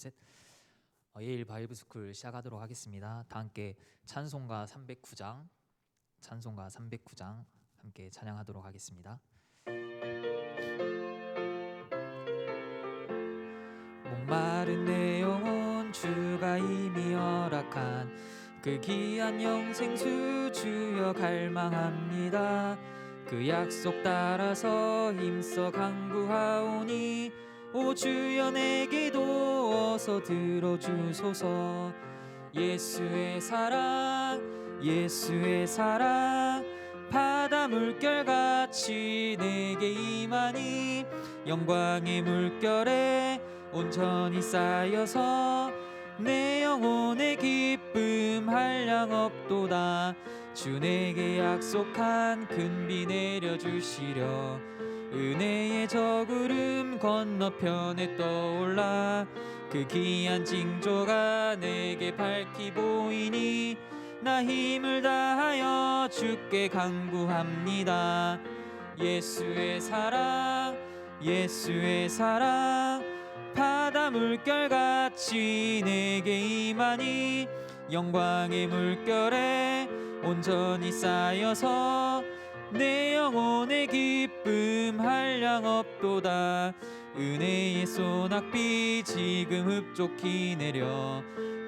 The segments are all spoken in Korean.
셋. 예일 바이블 스쿨 시작하도록 하겠습니다. 다 함께 찬송가 309장 함께 찬양하도록 하겠습니다. 목마른 내 영혼 주가 이미 허락한 그 귀한 영생수 주여 갈망합니다. 그 약속 따라서 힘써 간구하오니 오 주여 내 기도 어서 들어주소서. 예수의 사랑 바다 물결같이 내게 임하니 영광의 물결에 온전히 쌓여서 내 영혼의 기쁨 한량 없도다. 주 내게 약속한 큰 비 내려주시려 은혜의 저구름 건너편에 떠올라 그 귀한 징조가 내게 밝히 보이니 나 힘을 다하여 주께 간구합니다. 예수의 사랑 바다 물결같이 내게 임하니 영광의 물결에 온전히 쌓여서 내 영혼의 기쁨 한량 없도다. 은혜의 소낙비 지금 흡족히 내려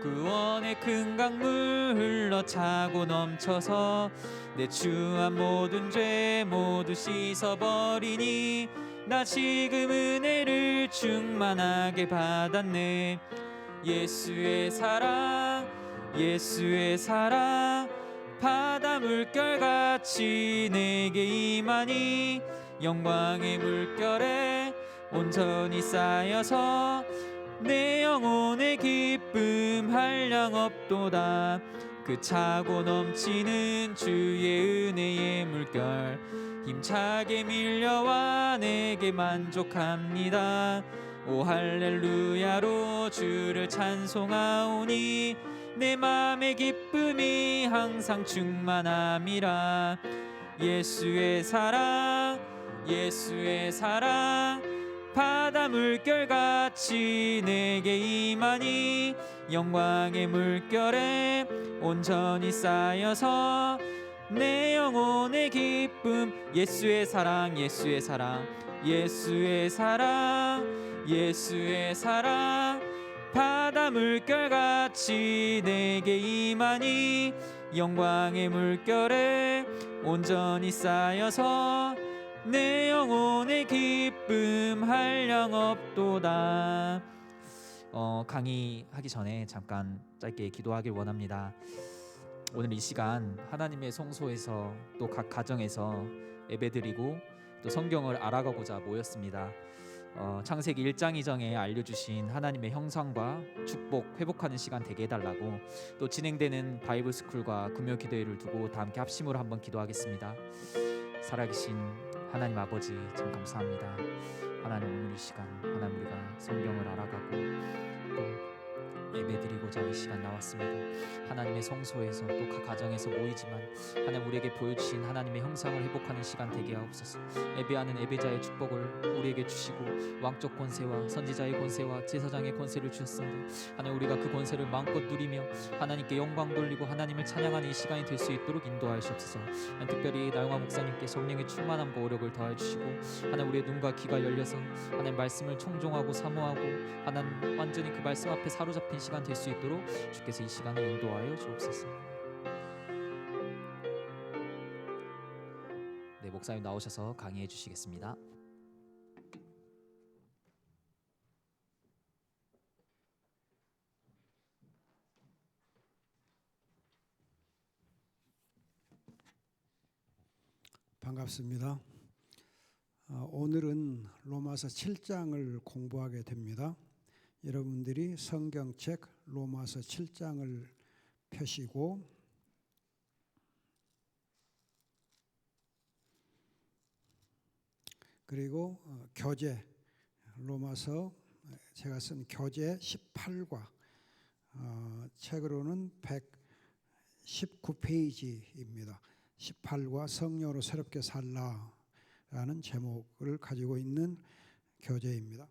구원의 큰 강물 흘러차고 넘쳐서 내 추한 모든 죄 모두 씻어버리니 나 지금 은혜를 충만하게 받았네. 예수의 사랑 바다 물결같이 내게 임하니 영광의 물결에 온전히 쌓여서 내 영혼의 기쁨 한량 없도다. 그 차고 넘치는 주의 은혜의 물결 힘차게 밀려와 내게 만족합니다. 오 할렐루야로 주를 찬송하오니 내 맘의 기쁨이 항상 충만함이라. 예수의 사랑 바다 물결같이 내게 임하니 영광의 물결에 온전히 쌓여서 내 영혼의 기쁨. 예수의 사랑 바다 물결같이 내게 임하니 영광의 물결에 온전히 쌓여서 내 영혼의 기쁨 한량 없도다. 강의하기 전에 잠깐 짧게 기도하길 원합니다. 오늘 이 시간 하나님의 성소에서 또 각 가정에서 예배드리고 또 성경을 알아가고자 모였습니다. 창세기 1장 2장에 알려주신 하나님의 형상과 축복, 회복하는 시간 되게 해달라고 또 진행되는 바이블 스쿨과 금요 기도회를 두고 다 함께 합심으로 한번 기도하겠습니다. 살아계신 하나님 아버지 참 감사합니다. 하나님 오늘 이 시간 하나님 우리가 성경을 알아가고 또 예배드리고자 이 시간 나왔습니다. 하나님의 성소에서 또 각 가정에서 모이지만 하나님 우리에게 보여주신 하나님의 형상을 회복하는 시간 되게 하옵소서. 예배하는 예배자의 축복을 우리에게 주시고 왕적 권세와 선지자의 권세와 제사장의 권세를 주셨습니다. 하나님 우리가 그 권세를 마음껏 누리며 하나님께 영광 돌리고 하나님을 찬양하는 이 시간이 될 수 있도록 인도하시옵소서. 특별히 나영아 목사님께 성령의 충만함과 오력을 더해 주시고 하나님 우리의 눈과 귀가 열려서 하나님 말씀을 청종하고 사모하고 하나님 완전히 그 말씀 앞에 사로잡힌 시간 될 수 있도록 주께서 이 시간을 인도하여 주옵소서. 네, 목사님 나오셔서 강의해 주시겠습니다. 반갑습니다. 오늘은 로마서 7장을 공부하게 됩니다. 여러분들이 성경책 로마서 7장을 펴시고 그리고 교재 로마서 제가 쓴 교재 18과 책으로는 119페이지입니다. 18과 성령으로 새롭게 살라라는 제목을 가지고 있는 교재입니다.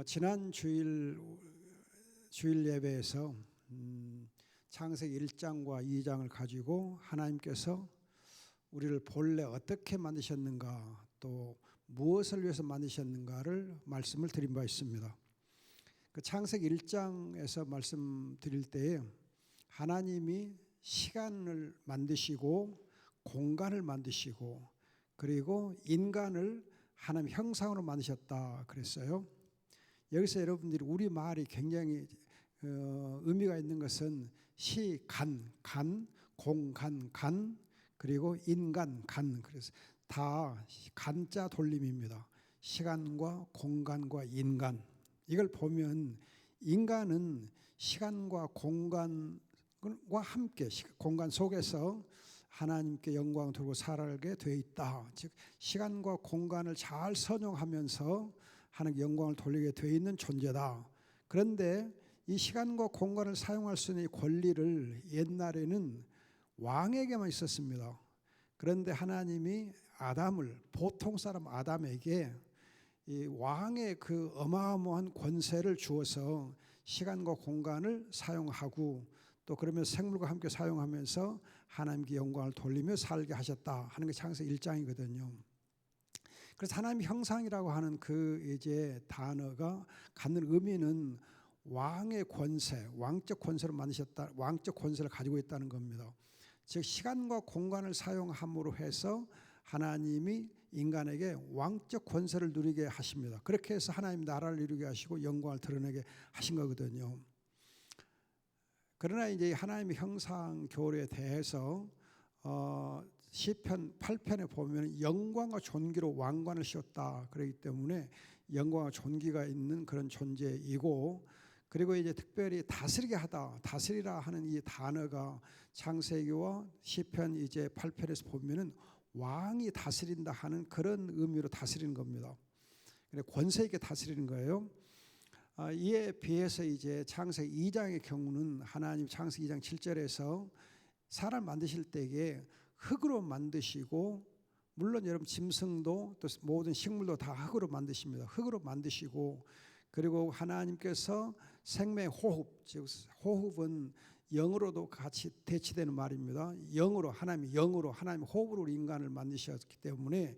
지난 주일 예배에서 창세기 1장과 2장을 가지고 하나님께서 우리를 본래 어떻게 만드셨는가, 또 무엇을 위해서 만드셨는가를 말씀을 드린 바 있습니다. 그 창세기 1장에서 말씀드릴 때에 하나님이 시간을 만드시고 공간을 만드시고 그리고 인간을 하나님 형상으로 만드셨다 그랬어요. 여기서 여러분들이 우리 말이 굉장히 의미가 있는 것은 시간, 간, 공간, 간, 그리고 인간, 간. 그래서 다 간자 돌림입니다. 시간과 공간과 인간. 이걸 보면 인간은 시간과 공간과 함께 공간 속에서 하나님께 영광을 돌고 살아가게 되어 있다. 즉 시간과 공간을 잘 선용하면서 하나님께 영광을 돌리게 되어 있는 존재다. 그런데 이 시간과 공간을 사용할 수 있는 권리를 옛날에는 왕에게만 있었습니다. 그런데 하나님이 아담을, 보통 사람 아담에게 이 왕의 그 어마어마한 권세를 주어서 시간과 공간을 사용하고 또 그러면 생물과 함께 사용하면서 하나님께 영광을 돌리며 살게 하셨다 하는 게 창세기 1장이거든요. 그래서 하나님 형상이라고 하는 그 이제 단어가 갖는 의미는 왕의 권세, 왕적 권세를 만드셨다, 왕적 권세를 가지고 있다는 겁니다. 즉 시간과 공간을 사용함으로 해서 하나님이 인간에게 왕적 권세를 누리게 하십니다. 그렇게 해서 하나님 나라를 이루게 하시고 영광을 드러내게 하신 거거든요. 그러나 이제 하나님의 형상 교리에 대해서 시편 8편에 보면 영광과 존귀로 왕관을 씌웠다 그렇기 때문에 영광과 존귀가 있는 그런 존재이고, 그리고 이제 특별히 다스리게 하다, 다스리라 하는 이 단어가 창세기와 시편 이제 8편에서 보면은 왕이 다스린다 하는 그런 의미로 다스리는 겁니다. 권세 있게 다스리는 거예요. 이에 비해서 이제 창세기 2장의 경우는 하나님 창세기 2장 7절에서 사람 만드실 때에 흙으로 만드시고, 물론 여러분 짐승도 또 모든 식물도 다 흙으로 만드십니다. 흙으로 만드시고, 그리고 하나님께서 생명의 호흡, 즉 호흡은 영으로도 같이 대치되는 말입니다. 영으로, 하나님의 영으로, 하나님의 호흡으로 우리 인간을 만드셨기 때문에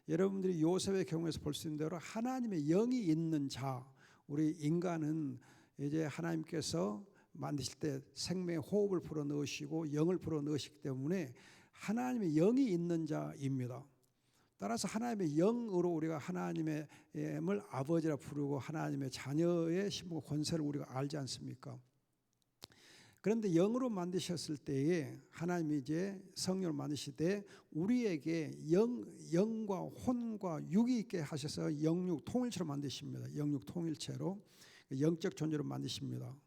여러분들이 요셉의 경우에서 볼 수 있는 대로 하나님의 영이 있는 자, 우리 인간은 이제 하나님께서 만드실 때 생명의 호흡을 불어 넣으시고 영을 불어 넣으시기 때문에 하나님의 영이 있는 자입니다. 따라서 하나님의 영으로 우리가 하나님의 을 아버지라 부르고 하나님의 자녀의 신분과 권세를 우리가 알지 않습니까? 그런데 영으로 만드셨을 때에 하나님이 이제 성령을 만드실 때 우리에게 영과 혼과 육이 있게 하셔서 영육 통일체로 만드십니다. 영육 통일체로 영적 존재로 만드십니다.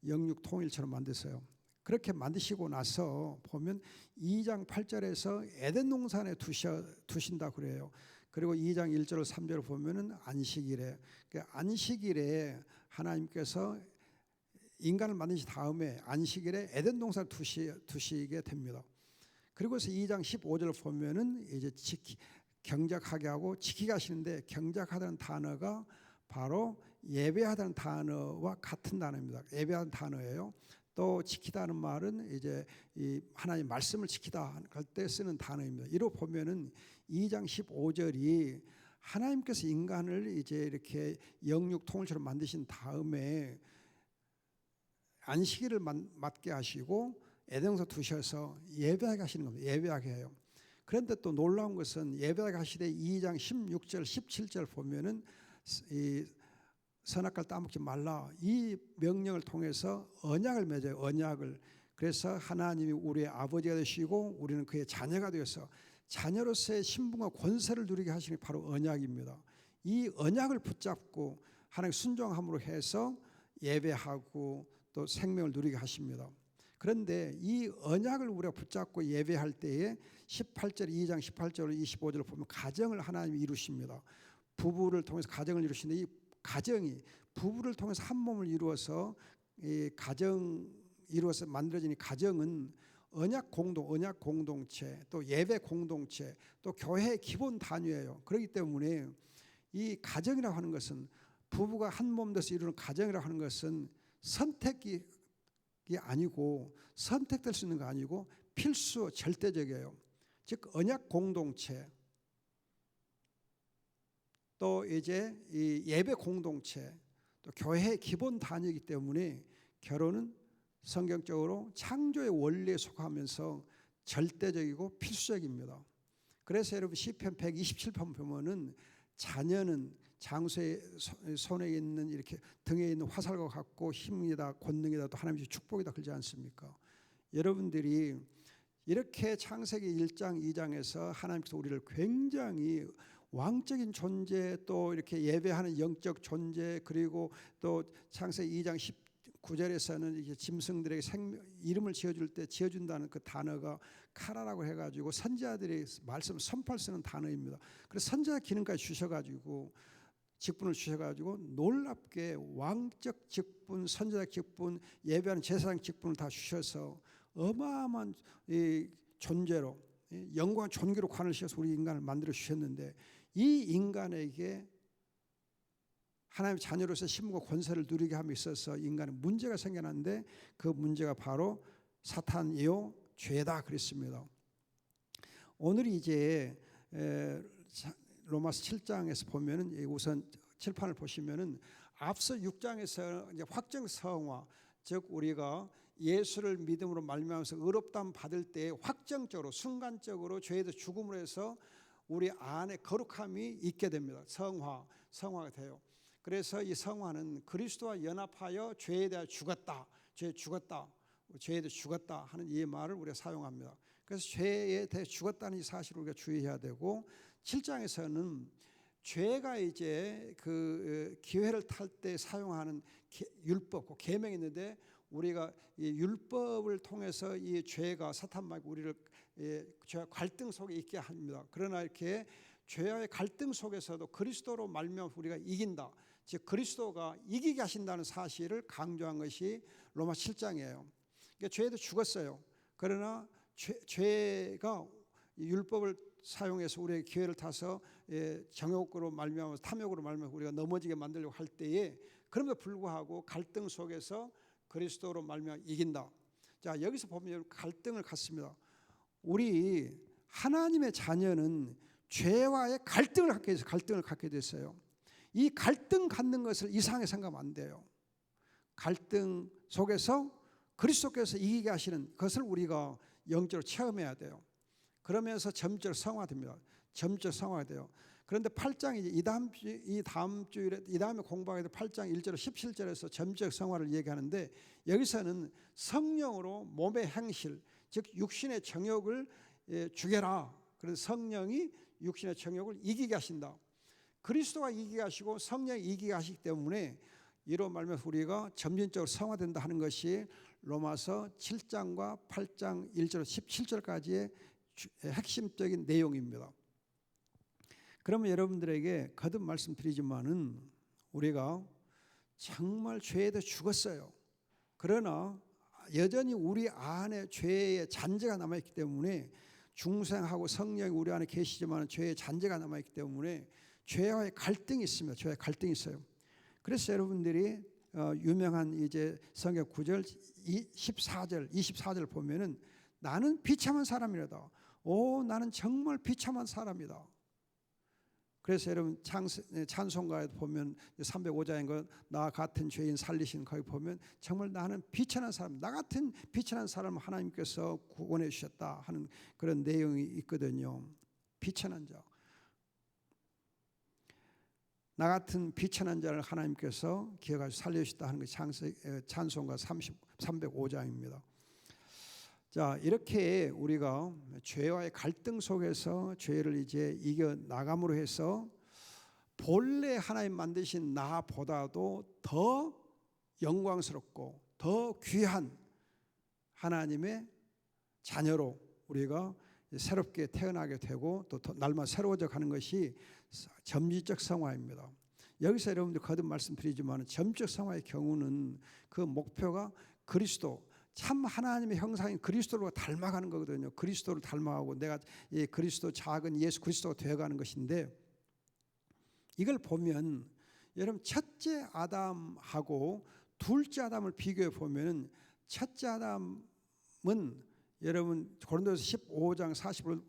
영육 통일체로 만드세요. 그렇게 만드시고 나서 보면 2장 8절에서 에덴 동산에 두신다 그래요. 그리고 2장 1절 3절을 보면은 안식일에, 안식일에 하나님께서 인간을 만드신 다음에 안식일에 에덴 동산을 두시게 됩니다. 그리고서 2장 15절을 보면은 이제 경작하게 하고 지키게 하시는데, 경작하다는 단어가 바로 예배하다는 단어와 같은 단어입니다. 예배하는 단어예요. 또 지키다는 말은 이제 이 하나님 말씀을 지키다 할 때 쓰는 단어입니다. 이로 보면은 2장 15절이 하나님께서 인간을 이제 이렇게 영육 통일처럼 만드신 다음에 안식일을 맡게 하시고 에덴에서 두셔서 예배하게 하시는 겁니다. 예배하게 해요. 그런데 또 놀라운 것은 예배하게 하시되 2장 16절 17절 보면은 이 선악과를 따먹지 말라, 이 명령을 통해서 언약을 맺어요. 언약을. 그래서 하나님이 우리의 아버지가 되시고 우리는 그의 자녀가 되어서 자녀로서의 신분과 권세를 누리게 하시는 게 바로 언약입니다. 이 언약을 붙잡고 하나님 순종함으로 해서 예배하고 또 생명을 누리게 하십니다. 그런데 이 언약을 우리가 붙잡고 예배할 때에 18절, 2장 18절 25절을 보면 가정을 하나님이 이루십니다. 부부를 통해서 가정을 이루시는데, 이 가정이 부부를 통해서 한 몸을 이루어서 이 가정 이루어서 만들어진 이 가정은 언약 공동체, 또 예배 공동체, 또 교회의 기본 단위예요. 그렇기 때문에 이 가정이라고 하는 것은 부부가 한 몸 돼서 이루는 가정이라고 하는 것은 선택이 아니고 선택될 수 있는 거 아니고 필수 절대적이에요. 즉 언약 공동체, 또 이제 이 예배 공동체, 또 교회의 기본 단위이기 때문에 결혼은 성경적으로 창조의 원리에 속하면서 절대적이고 필수적입니다. 그래서 여러분 시편 127편 보면은 자녀는 장수의 손에 있는 이렇게 등에 있는 화살과 같고 힘이다, 권능이다, 또 하나님의 축복이다 그러지 않습니까? 여러분들이 이렇게 창세기 1장 2장에서 하나님께서 우리를 굉장히 왕적인 존재, 또 이렇게 예배하는 영적 존재, 그리고 또 창세기 2장 19절에서는 이제 짐승들에게 이름을 지어줄 때 지어준다는 그 단어가 카라라고 해가지고 선지자들이 말씀 선포할 쓰는 단어입니다. 그래서 선지자 기능까지 주셔가지고 직분을 주셔가지고 놀랍게 왕적 직분, 선지자 직분, 예배하는 제사장 직분을 다 주셔서 어마어마한 이 존재로 영광 존귀로 관을 씌워서 우리 인간을 만들어 주셨는데, 이 인간에게 하나님의 자녀로서 힘과 권세를 누리게 함에 있어서 인간은 문제가 생겨났는데, 그 문제가 바로 사탄이요 죄다 그랬습니다. 오늘 이제 로마서 7장에서 보면은 우선 칠판을 보시면은 앞서 6장에서 이제 확정 성화, 즉 우리가 예수를 믿음으로 말미암아서 의롭다함 받을 때 확정적으로 순간적으로 죄에 대해 죽음으로 해서 우리 안에 거룩함이 있게 됩니다. 성화가 돼요. 그래서 이 성화는 그리스도와 연합하여 죄에 대해 죽었다, 죄에 대해 죽었다 하는 이 말을 우리가 사용합니다. 그래서 죄에 대해 죽었다는 이 사실을 우리가 주의해야 되고, 7장에서는 죄가 이제 그 기회를 탈 때 사용하는 율법, 계명이 있는데, 우리가 이 율법을 통해서 이 죄가 사탄과 우리를 죄와 갈등 속에 있게 합니다. 그러나 이렇게 죄와의 갈등 속에서도 그리스도로 말미암아 우리가 이긴다, 즉 그리스도가 이기게 하신다는 사실을 강조한 것이 로마 7장이에요. 그러니까 죄도 죽었어요. 그러나 죄가 율법을 사용해서 우리의 기회를 타서 정욕으로 말미암아서 탐욕으로 말미암아 우리가 넘어지게 만들려고 할 때에, 그럼에도 불구하고 갈등 속에서 그리스도로 말미암아 이긴다. 자, 여기서 보면 갈등을 갖습니다. 우리 하나님의 자녀는 죄와의 갈등을 갖게 됐어요. 이 갈등 갖는 것을 이상하게 생각하면 안 돼요. 갈등 속에서 그리스도께서 이기게 하시는 것을 우리가 영적으로 체험해야 돼요. 그러면서 점적으로 성화됩니다. 점적 성화가 돼요. 그런데 8장 이 다음 주일에 이 다음에 공부하게 될 8장 1절 17절에서 점적 성화를 얘기하는데, 여기서는 성령으로 몸의 행실, 즉 육신의 정욕을 죽여라. 그래서 성령이 육신의 정욕을 이기게 하신다. 그리스도가 이기게 하시고 성령이 이기게 하시기 때문에 이로 말미암아 우리가 점진적으로 성화된다 하는 것이 로마서 7장과 8장 1절 17절까지의 핵심적인 내용입니다. 그러면 여러분들에게 거듭 말씀드리지만은 우리가 정말 죄에 대해 죽었어요. 그러나 여전히 우리 안에 죄의 잔재가 남아있기 때문에, 중생하고 성령이 우리 안에 계시지만 죄의 잔재가 남아있기 때문에 죄와의 갈등이 있습니다. 죄와의 갈등이 있어요. 그래서 여러분들이 유명한 이제 성경 9절 24절 보면은 나는 비참한 사람이라다. 나는 정말 비참한 사람이다. 그래서 여러분 찬송가에 보면 305장인 나 같은 죄인 살리신 거기 보면 정말 나는 비천한 사람, 나 같은 비천한 사람을 하나님께서 구원해 주셨다 하는 그런 내용이 있거든요. 비천한 자, 나 같은 비천한 자를 하나님께서 기억하셔서 살려주셨다 하는 것이 찬송가 305장입니다. 자, 이렇게 우리가 죄와의 갈등 속에서 죄를 이제 이겨 나감으로 해서 본래 하나님 만드신 나보다도 더 영광스럽고 더 귀한 하나님의 자녀로 우리가 새롭게 태어나게 되고 또 날마다 새로워져 가는 것이 점지적 성화입니다. 여기서 여러분들 거듭 말씀드리지만 점적 성화의 경우는 그 목표가 그리스도, 참 하나님의 형상인 그리스도로 닮아가는 거거든요. 그리스도를 닮아가고 내가 그리스도 작은 예수 그리스도가 되어가는 것인데, 이걸 보면 여러분 첫째 아담하고 둘째 아담을 비교해 보면은 첫째 아담은 여러분 고린도서 15장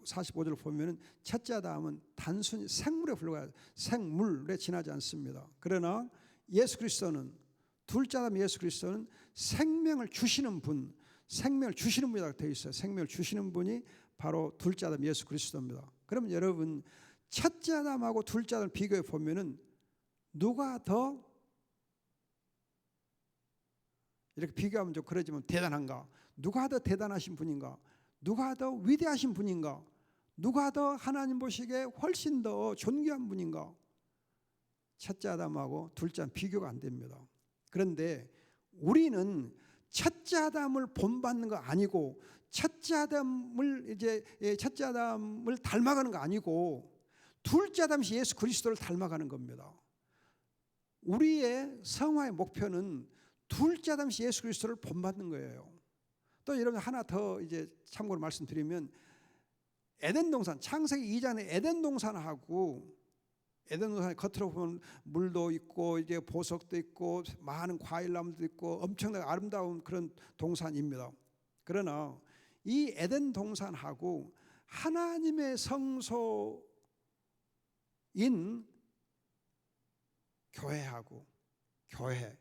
45절을 보면은 첫째 아담은 단순히 생물에 불과해요. 생물에 지나지 않습니다. 그러나 예수 그리스도는 둘째 아담 예수 그리스도는 생명을 주시는 분, 생명을 주시는 분이라고 되어 있어요. 생명을 주시는 분이 바로 둘째 아담 예수 그리스도입니다. 그러면 여러분 첫째 아담하고 둘째 아담을 비교해 보면은 누가 더 이렇게 비교하면 좀 그러지만 대단한가? 누가 더 대단하신 분인가? 누가 더 위대하신 분인가? 누가 더 하나님 보시기에 훨씬 더 존귀한 분인가? 첫째 아담하고 둘째 아담 비교가 안 됩니다. 그런데 우리는 첫째 아담을 본받는 거 아니고 첫째 아담을 닮아가는 거 아니고 둘째 아담이 예수 그리스도를 닮아가는 겁니다. 우리의 성화의 목표는 둘째 아담이 예수 그리스도를 본받는 거예요. 또 여러분 하나 더 이제 참고로 말씀드리면 에덴 동산 창세기 2장의 에덴 동산하고 에덴 동산에 겉으로 보면 물도 있고 이제 보석도 있고 많은 과일나무도 있고 엄청나게 아름다운 그런 동산입니다. 그러나 이 에덴 동산하고 하나님의 성소인 교회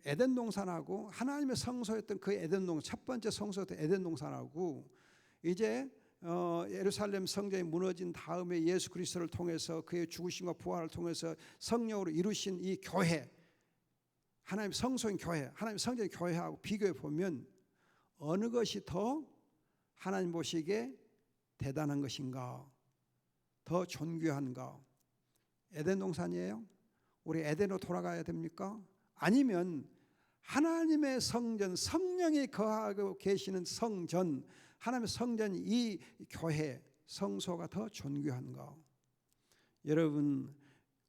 에덴 동산하고 하나님의 성소였던 그 에덴 동산 첫 번째 성소였던 에덴 동산하고 이제 예루살렘 성전이 무너진 다음에 예수 그리스도를 통해서 그의 죽으심과 부활을 통해서 성령으로 이루신 이 교회 하나님 성소인 교회 하나님 성전인 교회하고 비교해 보면 어느 것이 더 하나님 보시기에 대단한 것인가 더 존귀한가? 에덴 동산이에요? 우리 에덴으로 돌아가야 됩니까? 아니면 하나님의 성전 성령이 거하고 계시는 성전 하나님의 성전 이 교회 성소가 더 존귀한가? 여러분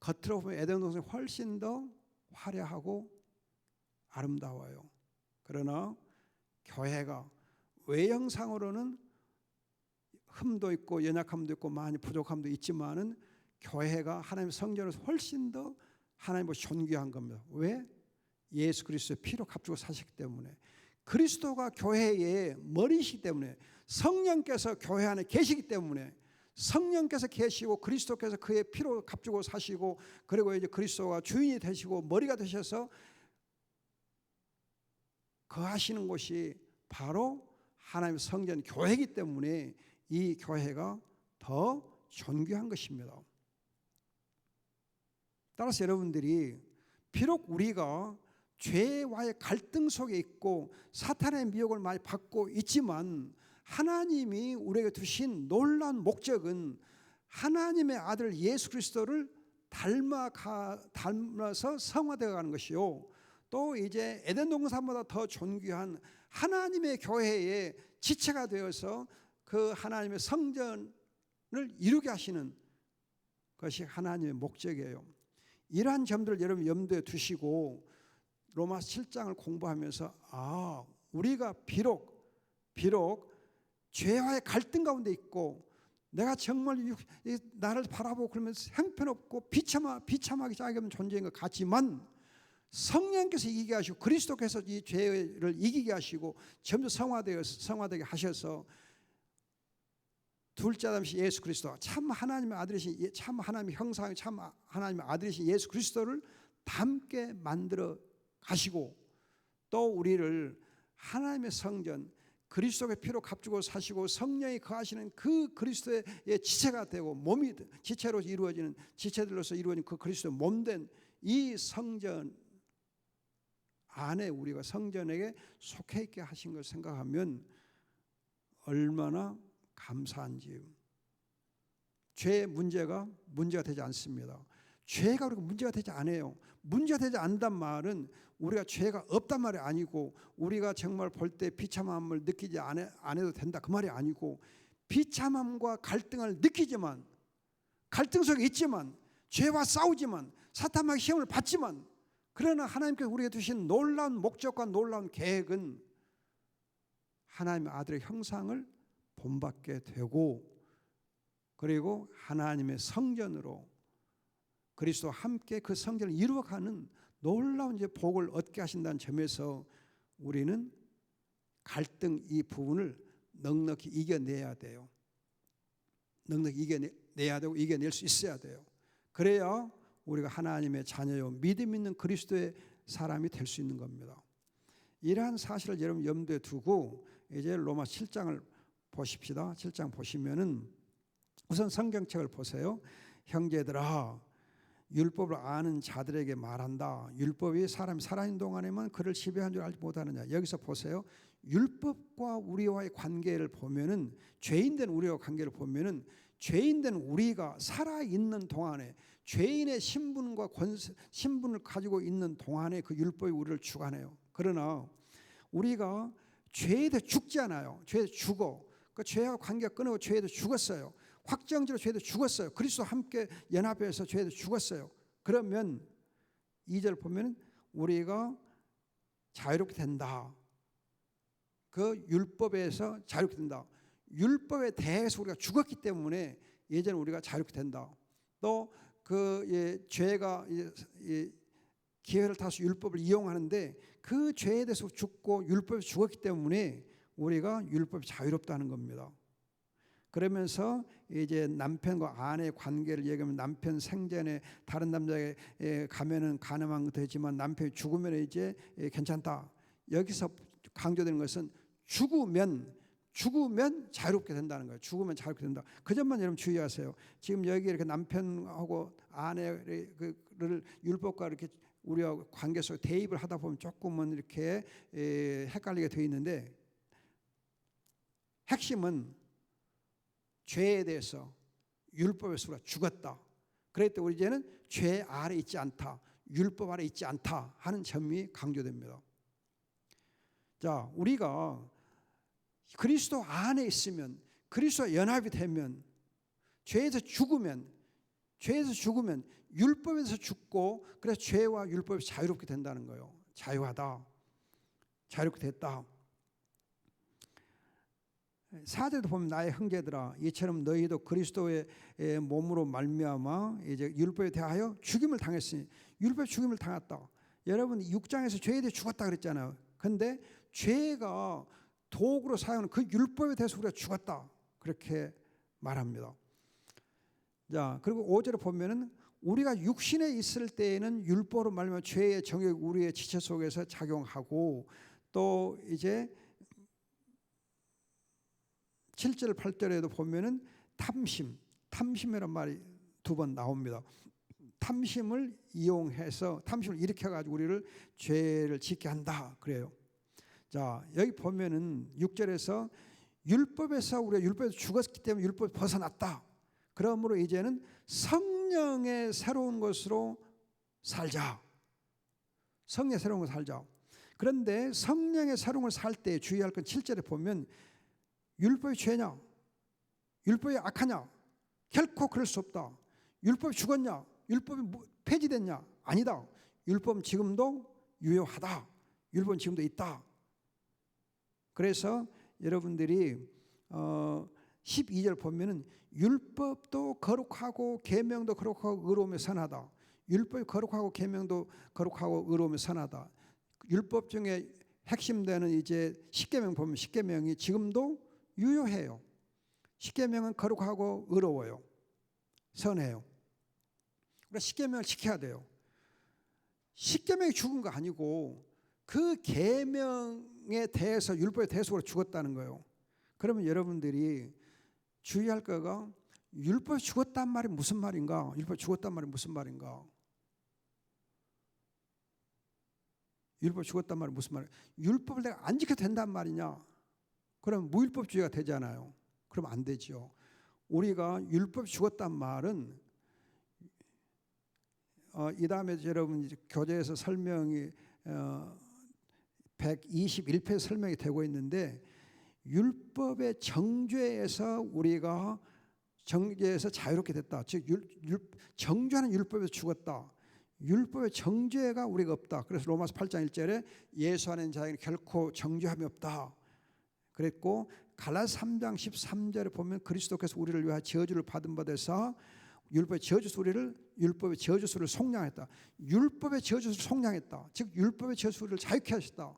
겉으로 보면 에덴 동산이 훨씬 더 화려하고 아름다워요. 그러나 교회가 외형상으로는 흠도 있고 연약함도 있고 많이 부족함도 있지만은 교회가 하나님의 성전에서 훨씬 더 하나님을 존귀한 겁니다. 왜? 예수 그리스도의 피로 값주고 사셨기 때문에 그리스도가 교회의 머리시기 때문에 성령께서 교회 안에 계시기 때문에 성령께서 계시고 그리스도께서 그의 피로 값주고 사시고 그리고 이제 그리스도가 주인이 되시고 머리가 되셔서 거하시는 곳이 바로 하나님의 성전 교회이기 때문에 이 교회가 더 존귀한 것입니다. 따라서 여러분들이 비록 우리가 죄와의 갈등 속에 있고 사탄의 미혹을 많이 받고 있지만 하나님이 우리에게 두신 놀라운 목적은 하나님의 아들 예수 그리스도를 닮아서 성화되어 가는 것이요. 또 이제 에덴 동산보다 더 존귀한 하나님의 교회의 지체가 되어서 그 하나님의 성전을 이루게 하시는 것이 하나님의 목적이에요. 이러한 점들을 여러분 염두에 두시고 로마서 7장을 공부하면서 우리가 비록 죄와의 갈등 가운데 있고 내가 정말 나를 바라보고 그러면서 형편없고 비참하게 짜깁는 존재인 것 같지만 성령께서 이기게 하시고 그리스도께서 이 죄를 이기게 하시고 점점 성화되게 하셔서 둘째 아담이신 예수 그리스도 참 하나님의 아들이신 참 하나님의 형상이 참 하나님의 아들이신 예수 그리스도를 닮게 만들어 가시고 또 우리를 하나님의 성전 그리스도의 피로 값주고 사시고 성령이 거하시는 그 그리스도의 지체가 되고 몸이 지체로 이루어지는 지체들로서 이루어진 그 그리스도의 몸된 이 성전 안에 우리가 성전에게 속해 있게 하신 것을 생각하면 얼마나 감사한지. 죄의 문제가 되지 않습니다. 죄가 우리가 문제가 되지 않아요. 문제가 되지 않는단 말은 우리가 죄가 없단 말이 아니고 우리가 정말 볼 때 비참함을 느끼지 안 해도 된다 그 말이 아니고 비참함과 갈등을 느끼지만 갈등 속에 있지만 죄와 싸우지만 사탄의 시험을 받지만 그러나 하나님께서 우리에게 주신 놀라운 목적과 놀라운 계획은 하나님의 아들의 형상을 본받게 되고 그리고 하나님의 성전으로 그리스도와 함께 그 성전을 이루어가는 놀라운 이제 복을 얻게 하신다는 점에서 우리는 갈등 이 부분을 넉넉히 이겨내야 돼요. 넉넉히 이겨내야 되고 이겨낼 수 있어야 돼요. 그래야 우리가 하나님의 자녀요 믿음 있는 그리스도의 사람이 될 수 있는 겁니다. 이러한 사실을 여러분 염두에 두고 이제 로마 7장을 보십시다. 7장 보시면은 우선 성경책을 보세요. 형제들아, 율법을 아는 자들에게 말한다. 율법이 사람이 살아있는 동안에만 그를 지배한 줄 알지 못하느냐. 여기서 보세요. 율법과 우리와의 관계를 보면은 죄인된 우리와 관계를 보면은 죄인된 우리가 살아있는 동안에 죄인의 신분과 신분을 가지고 있는 동안에 그 율법이 우리를 주관해요. 그러나 우리가 죄에 대해 죽지 않아요. 죄에 대해 죽어. 그 죄와 관계가 끊어고 죄에 대해 죽었어요. 확정적으로 죄에 대해 죽었어요. 그리스도와 함께 연합해서 죄에 대해 죽었어요. 그러면 2절 보면 우리가 자유롭게 된다. 그 율법에서 자유롭게 된다. 율법에 대해서 우리가 죽었기 때문에 예전에 우리가 자유롭게 된다. 또 그 죄가 기회를 타서 율법을 이용하는데 그 죄에 대해서 죽고 율법에 죽었기 때문에 우리가 율법이 자유롭다는 겁니다. 그러면서 이제 남편과 아내의 관계를 얘기하면 남편 생전에 다른 남자에게 가면은 가늠한 것도 있지만 남편이 죽으면 이제 괜찮다. 여기서 강조되는 것은 죽으면 자유롭게 된다는 거예요. 죽으면 자유롭게 된다. 그 점만 여러분 주의하세요. 지금 여기 이렇게 남편하고 아내를 율법과 이렇게 우리와 관계 속에 대입을 하다 보면 조금은 이렇게 헷갈리게 되어 있는데 핵심은 죄에 대해서 율법에서 우리가 죽었다. 그랬을 때 우리 이제는 죄 아래 있지 않다. 율법 아래 있지 않다 하는 점이 강조됩니다. 자, 우리가 그리스도 안에 있으면 그리스도와 연합이 되면 죄에서 죽으면 율법에서 죽고 그래서 죄와 율법이 자유롭게 된다는 거예요. 자유하다. 자유롭게 됐다. 4절도 보면 나의 형제들아 이처럼 너희도 그리스도의 몸으로 말미암아 이제 율법에 대하여 죽임을 당했으니 율법에 죽임을 당했다. 여러분 6장에서 죄에 대해 죽었다 그랬잖아요. 근데 죄가 도구로 사용하는 그 율법에 대해서 우리가 죽었다 그렇게 말합니다. 자, 그리고 5절에 보면은 우리가 육신에 있을 때에는 율법으로 말미암아 죄의 정욕이 우리의 지체 속에서 작용하고 또 이제 7절 8절에도 보면은 탐심이라는 말이 2번 나옵니다. 탐심을 이용해서 탐심을 일으켜가지고 우리를 죄를 짓게 한다 그래요. 자, 여기 보면은 6절에서 율법에서 우리가 율법에서 죽었기 때문에 율법을 벗어났다. 그러므로 이제는 성령의 새로운 것으로 살자. 성령의 새로운 것을 살자. 그런데 성령의 새로운 것을 살 때 주의할 건 7절에 보면 율법이 죄냐? 율법이 악하냐? 결코 그럴 수 없다. 율법이 죽었냐? 율법이 폐지됐냐? 아니다. 율법은 지금도 유효하다. 율법은 지금도 있다. 그래서 여러분들이 12절 보면은 율법도 거룩하고 계명도 거룩하고 의로움에 선하다. 율법이 거룩하고 계명도 거룩하고 의로움에 선하다. 율법 중에 핵심되는 이제 십계명 보면 십계명이 지금도 유효해요. 십계명은 거룩하고 의로워요. 선해요. 우리가 십계명을 지켜야 돼요. 십계명이 죽은 거 아니고 그 계명에 대해서 율법에 대해서 우리가 죽었다는 거예요. 그러면 여러분들이 주의할 거가 율법이 죽었단 말이 무슨 말인가? 율법이 죽었단 말이 무슨 말인가? 율법이 죽었단 말이 무슨 말이야? 율법을 내가 안 지켜도 된단 말이냐? 그럼 무율법주의가 되잖아요. 그럼 안 되죠. 우리가 율법이 죽었단 말은 이 다음에 여러분 교재에서 설명이 121페이지 설명이 되고 있는데 율법의 정죄에서 우리가 정죄에서 자유롭게 됐다. 즉 정죄하는 율법에서 죽었다. 율법의 정죄가 우리가 없다. 그래서 로마서 8장 1절에 예수 안에 있는 자에게는 결코 정죄함이 없다. 그랬고 갈라디아 3장 13절에 보면 그리스도께서 우리를 위하여 저주를 받은 바 되사 율법의 저주소리를 속량했다. 율법의 저주소리를 속량했다. 즉 율법의 저주소리를 자유케 하셨다.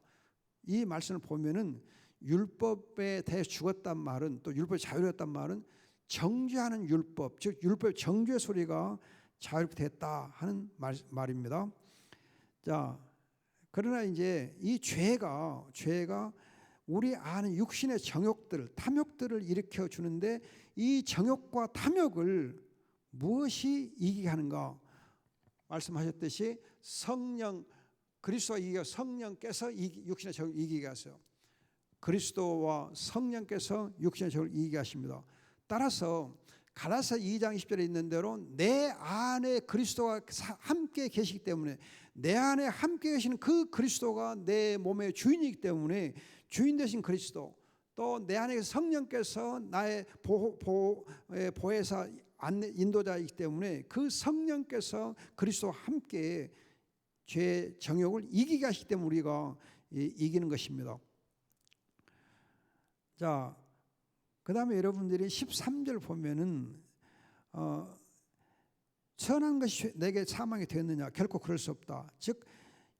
이 말씀을 보면은 율법에 대해 죽었단 말은, 또 율법이 자유롭단 말은 정죄하는 율법, 즉 율법의 정죄 소리가 자유롭게 됐다 하는 말입니다. 자, 그러나 이제 이 죄가 우리 안에 육신의 정욕들, 탐욕들을 일으켜 주는데, 이 정욕과 탐욕을 무엇이 이기게 하는가? 말씀하셨듯이 성령, 그리스도와 이겨 성령께서 육신의 정욕을 이기게 하세요. 그리스도와 성령께서 육신의 정욕을 이기게 하십니다. 따라서 갈라디아서 2장 20절에 있는 대로 내 안에 그리스도가 함께 계시기 때문에, 내 안에 함께 계시는 그 그리스도가 내 몸의 주인이기 때문에, 주인 되신 그리스도, 또 내 안에 성령께서 나의 보혜사 인도자이기 때문에 그 성령께서 그리스도와 함께 죄 정욕을 이기게 하시기 때문에 우리가 이기는 것입니다. 자, 그 다음에 여러분들이 13절 보면은 선한 것이 내게 사망이 되었느냐? 결코 그럴 수 없다. 즉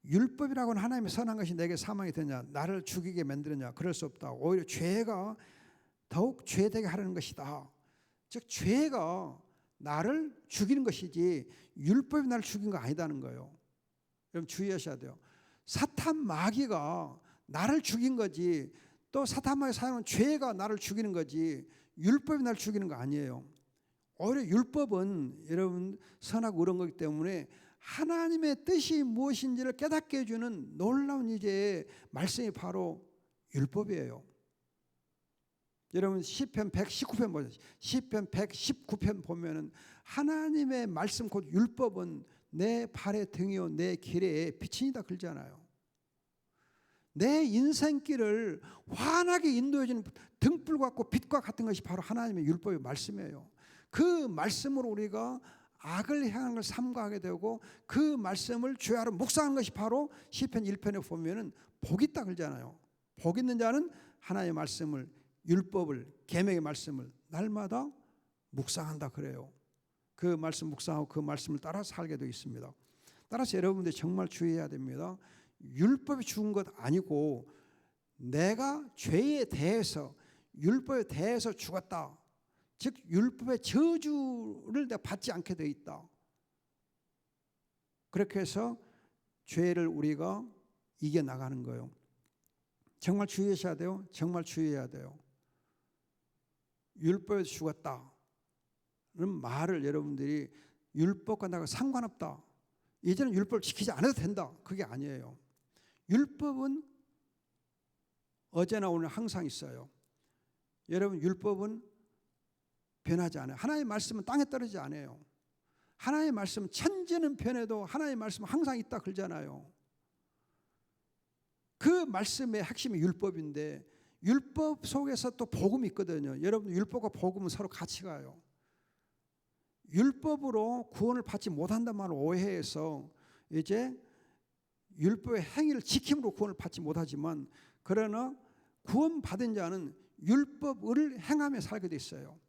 율법이라고는 하나님의 선한 것이 내게 사망이 되냐? 나를 죽이게 만드느냐? 그럴 수 없다. 오히려 죄가 더욱 죄되게 하려는 것이다. 즉 죄가 나를 죽이는 것이지 율법이 나를 죽인 거 아니다는 거예요. 여러분 주의하셔야 돼요. 사탄 마귀가 나를 죽인 거지, 또 사탄 마귀 사용하는 죄가 나를 죽이는 거지 율법이 나를 죽이는 거 아니에요. 오히려 율법은 여러분 선하고 의로운 거기 때문에 하나님의 뜻이 무엇인지를 깨닫게 해주는 놀라운 이제 말씀이 바로 율법이에요. 여러분 시편 119편 보세요. 시편 119편 보면은 하나님의 말씀 곧 율법은 내 발의 등이요 내 길에 빛이다 그러잖아요. 내 인생길을 환하게 인도해주는 등불 같고 빛과 같은 것이 바로 하나님의 율법의 말씀이에요. 그 말씀으로 우리가 악을 향하는 걸 삼가하게 되고, 그 말씀을 주야로 묵상하는 것이 바로 시편 1편에 보면은 복 있다 그러잖아요. 복 있는 자는 하나님의 말씀을, 율법을, 계명의 말씀을 날마다 묵상한다 그래요. 그 말씀 묵상하고 그 말씀을 따라 살게 되어 있습니다. 따라서 여러분들이 정말 주의해야 됩니다. 율법이 죽은 것 아니고 내가 죄에 대해서, 율법에 대해서 죽었다. 즉 율법의 저주를 내가 받지 않게 되어 있다. 그렇게 해서 죄를 우리가 이겨나가는 거예요. 정말 주의하셔야 돼요. 정말 주의해야 돼요. 율법에 죽었다는 말을 여러분들이 율법과 나가 상관없다, 이제는 율법을 지키지 않아도 된다, 그게 아니에요. 율법은 어제나 오늘 항상 있어요. 여러분 율법은 변하지 않아요. 하나님의 말씀은 땅에 떨어지지 않아요. 하나님의 말씀은 천지는 변해도 하나님의 말씀은 항상 있다 그러잖아요. 그 말씀의 핵심이 율법인데, 율법 속에서 또 복음이 있거든요. 여러분 율법과 복음은 서로 같이 가요. 율법으로 구원을 받지 못한다는 말을 오해해서 이제 율법의 행위를 지킴으로 구원을 받지 못하지만, 그러나 구원받은 자는 율법을 행하며 살게 돼 있어요.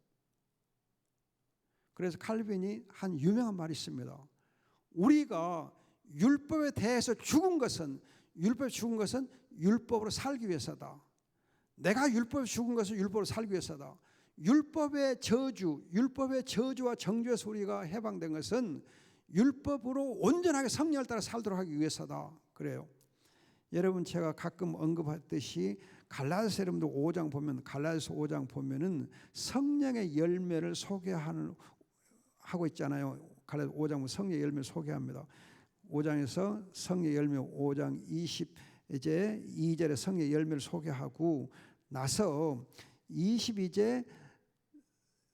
그래서 칼빈이 한 유명한 말이 있습니다. 우리가 율법에 대해서 죽은 것은 율법으로 살기 위해서다. 내가 율법에 죽은 것은 율법으로 살기 위해서다. 율법의 저주와 정죄 소리가 해방된 것은 율법으로 온전하게 성령을 따라 살도록 하기 위해서다. 그래요. 여러분 제가 가끔 언급했듯이 갈라디아서 여러분들 5장 보면, 갈라디아서 5장 보면은 성령의 열매를 하고 있잖아요. 갈라디아서 5장 보면 성령의 열매를 소개합니다. 5장에서 성령의 열매, 5장 22절에 성령의 열매를 소개하고 나서 22절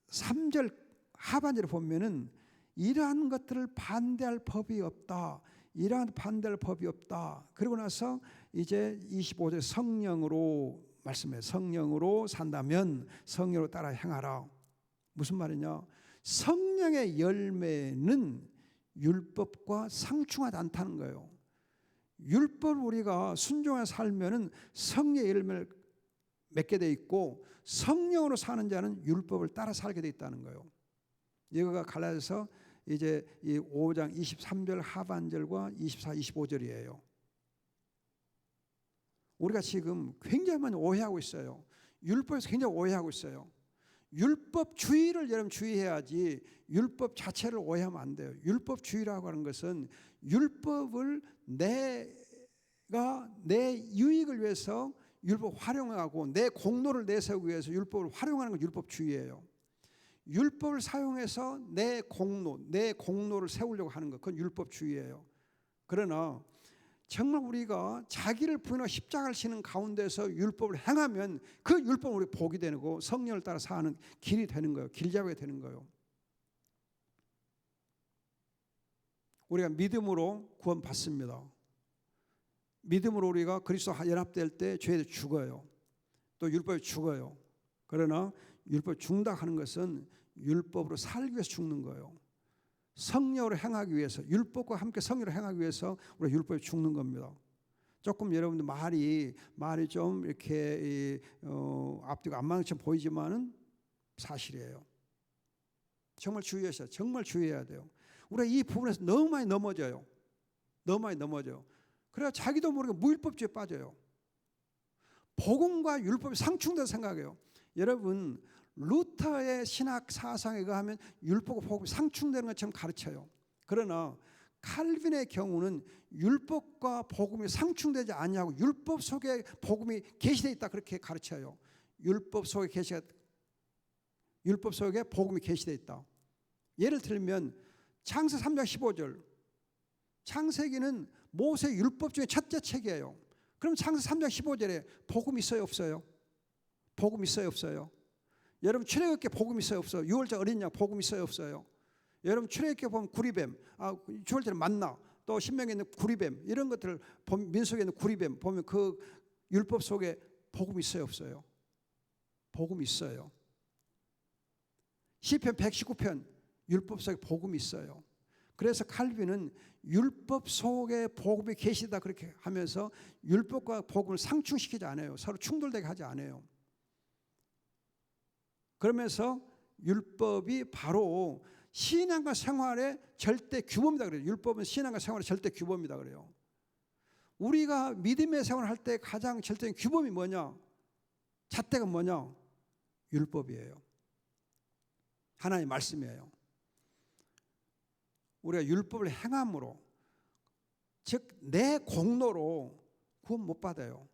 3절 하반절에 보면은 이러한 것들을 반대할 법이 없다. 이러한 반대할 법이 없다. 그리고 나서 이제 25절 성령으로 말씀해. 성령으로 산다면 성령으로 따라 행하라. 무슨 말이냐? 성령의 열매는 율법과 상충하지 않다는 거예요. 율법을 우리가 순종해 살면은 성령의 열매를 맺게 돼 있고, 성령으로 사는 자는 율법을 따라 살게 돼 있다는 거예요. 이거가 갈라져서 이제 이 5장 23절 하반절과 24, 25절이에요. 우리가 지금 굉장히 많이 오해하고 있어요. 율법에서 굉장히 오해하고 있어요. 율법주의를 여러분 주의해야지 율법 자체를 오해하면 안 돼요. 율법주의라고 하는 것은 율법을 내가 내 유익을 위해서 율법 활용하고 내 공로를 내세우기 위해서 율법을 활용하는 건 율법주의예요. 율법을 사용해서 내 공로를 세우려고 하는 것, 그건 율법주의예요. 그러나 정말 우리가 자기를 부인하고 십자가를 지는 가운데서 율법을 행하면 그 율법은 우리 복이 되고 성령을 따라 사는 길이 되는 거예요. 길잡이가 되는 거예요. 우리가 믿음으로 구원받습니다. 믿음으로 우리가 그리스도와 연합될 때 죄에 죽어요. 또 율법에 죽어요. 그러나 율법 죽는다 하는 것은 율법으로 살기 위해서 죽는 거예요. 성령으로 행하기 위해서, 율법과 함께 성령으로 행하기 위해서 우리가 율법에 죽는 겁니다. 조금 여러분들 말이 좀 이렇게 앞뒤가 안 맞는 것처럼 보이지만은 사실이에요. 정말 주의하셔야, 정말 주의해야 돼요. 우리가 이 부분에서 너무 많이 넘어져요. 그래야 자기도 모르게 무율법주의에 빠져요. 복음과 율법이 상충돼서 생각해요. 여러분, 루터의 신학 사상에 의하면 율법과 복음이 상충되는 것처럼 가르쳐요. 그러나 칼빈의 경우는 율법과 복음이 상충되지 않냐고, 율법 속에 복음이 계시되어 있다 그렇게 가르쳐요. 율법 속에 복음이 계시되어 있다. 예를 들면 창세 3장 15절, 창세기는 모세 율법 중에 첫째 책이에요. 그럼 창세 3장 15절에 복음 있어요, 없어요? 복음 있어요, 없어요? 여러분 출애굽기에 복음 있어요, 없어요? 6월절 어린 양 복음 있어요, 없어요? 여러분 출애굽기에 보면 구리뱀, 6월절에 만나, 또 신명기에 있는 구리뱀, 이런 것들을 민수기에 있는 구리뱀 보면 그 율법 속에 복음 있어요, 없어요? 복음 있어요. 시편 119편 율법 속에 복음이 있어요. 그래서 칼빈은 율법 속에 복음이 계시다 그렇게 하면서 율법과 복음을 상충시키지 않아요. 서로 충돌되게 하지 않아요. 그러면서 율법이 바로 신앙과 생활의 절대 규범이다 그래요. 율법은 신앙과 생활의 절대 규범이다 그래요. 우리가 믿음의 생활을 할 때 가장 절대적인 규범이 뭐냐? 잣대가 뭐냐? 율법이에요. 하나님의 말씀이에요. 우리가 율법을 행함으로, 즉 내 공로로 구원 못 받아요.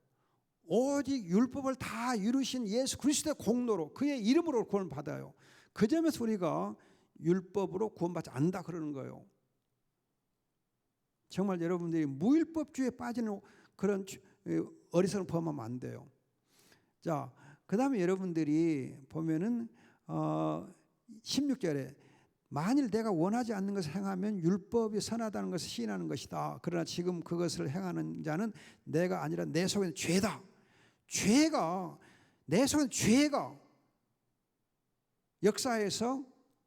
오직 율법을 다 이루신 예수 그리스도의 공로로, 그의 이름으로 구원을 받아요. 그 점에서 우리가 율법으로 구원받지 않는다 그러는 거예요. 정말 여러분들이 무율법주의에 빠지는 그런 어리석은 범하면 안 돼요. 자, 그 다음에 여러분들이 보면은 16절에 만일 내가 원하지 않는 것을 행하면 율법이 선하다는 것을 시인하는 것이다. 그러나 지금 그것을 행하는 자는 내가 아니라 내 속에는 죄다. 내 속에는 죄가 역사에서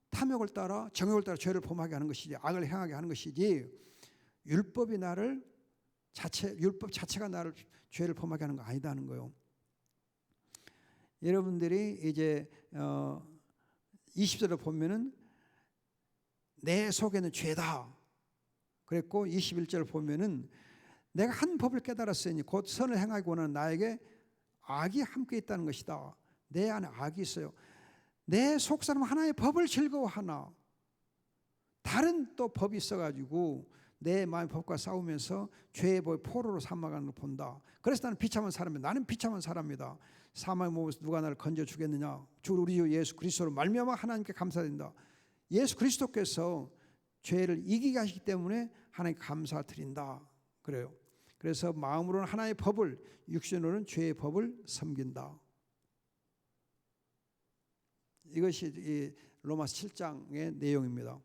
탐욕을 따라 정욕을 따라 죄를 범하게 하는 것이지, 악을 행하게 하는 것이지, 율법 자체가 나를 죄를 범하게 하는 거 아니다는 거예요. 여러분들이 이제 20절을 보면은 내 속에는 죄다 그랬고, 21절을 보면은 내가 한 법을 깨달았으니 곧 선을 행하기 원하는 나에게 악이 함께 있다는 것이다. 내 안에 악이 있어요. 내 속사람 하나의 법을 즐거워하나 다른 또 법이 있어가지고 내 마음의 법과 싸우면서 죄의 법을 포로로 삼아가는 걸 본다. 그래서 나는 비참한 사람이다. 나는 비참한 사람이다. 사망의 몸에서 누가 나를 건져 주겠느냐? 주 우리 주 예수 그리스도로 말미암아 하나님께 감사드린다. 예수 그리스도께서 죄를 이기게 하시기 때문에 하나님께 감사드린다 그래요. 그래서 마음으로는 하나님의 법을, 육신으로는 죄의 법을 섬긴다. 이것이 이 로마서 7장의 내용입니다.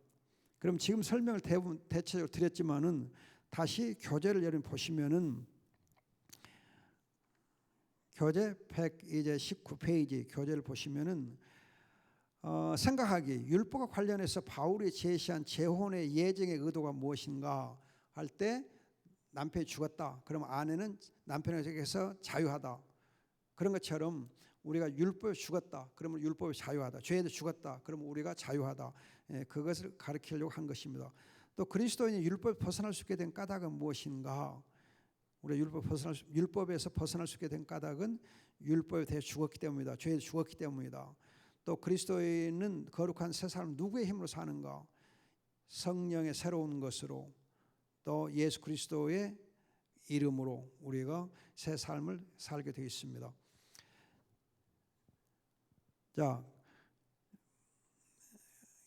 그럼 지금 설명을 대체적으로 드렸지만은 다시 교재를 여러분 보시면은 교재 119페이지 교재를 보시면은 생각하기, 율법과 관련해서 바울이 제시한 재혼의 예정의 의도가 무엇인가 할 때 남편이 죽었다. 그럼 아내는 남편에게서 자유하다. 그런 것처럼 우리가 율법에 죽었다. 그러면 율법에 자유하다. 죄에 죽었다. 그러면 우리가 자유하다. 그것을 가르치려고 한 것입니다. 또 그리스도인이 율법에 벗어날 수 있게 된 까닭은 무엇인가? 우리가 율법에서 벗어날 수 있게 된 까닭은 율법에 대해 죽었기 때문이다. 죄에 죽었기 때문이다. 또 그리스도인은 거룩한 새 삶을 누구의 힘으로 사는가? 성령의 새로운 것으로, 또 예수 그리스도의 이름으로 우리가 새 삶을 살게 되어 있습니다. 자,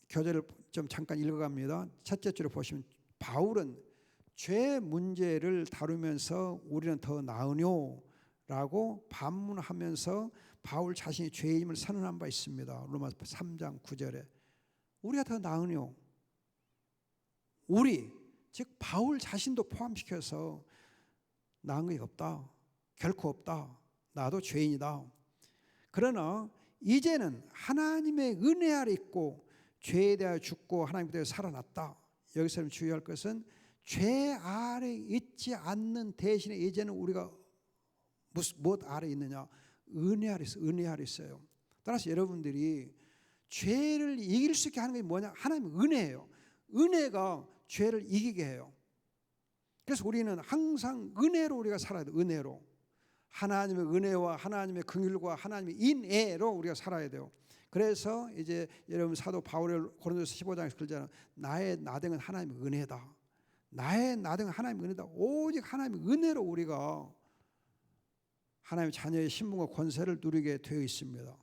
교재를 좀 잠깐 읽어갑니다. 첫째 줄에 보시면 바울은 죄 문제를 다루면서 우리는 더 나으뇨라고 반문하면서 바울 자신이 죄임을 선언한 바 있습니다. 로마서 3장 9절에 우리가 더 나으뇨. 우리, 즉 바울 자신도 포함시켜서 나은 게 없다. 결코 없다. 나도 죄인이다. 그러나 이제는 하나님의 은혜 아래 있고 죄에 대하여 죽고 하나님께 대하여 살아났다. 여기서 주의할 것은 죄 아래 있지 않는 대신에 이제는 우리가 무엇 아래 있느냐? 은혜 아래 있어요. 은혜 아래 있어요. 따라서 여러분들이 죄를 이길 수 있게 하는 게 뭐냐? 하나님의 은혜예요. 은혜가 죄를 이기게 해요. 그래서 우리는 항상 은혜로 우리가 살아야 돼요. 은혜로. 하나님의 은혜와 하나님의 긍휼과 하나님의 인애로 우리가 살아야 돼요. 그래서 이제 여러분 사도 바울의 고린도서 15장에서 그러잖아요. 나의 나댕은 하나님의 은혜다. 나의 나댕은 하나님의 은혜다. 오직 하나님의 은혜로 우리가 하나님의 자녀의 신분과 권세를 누리게 되어 있습니다.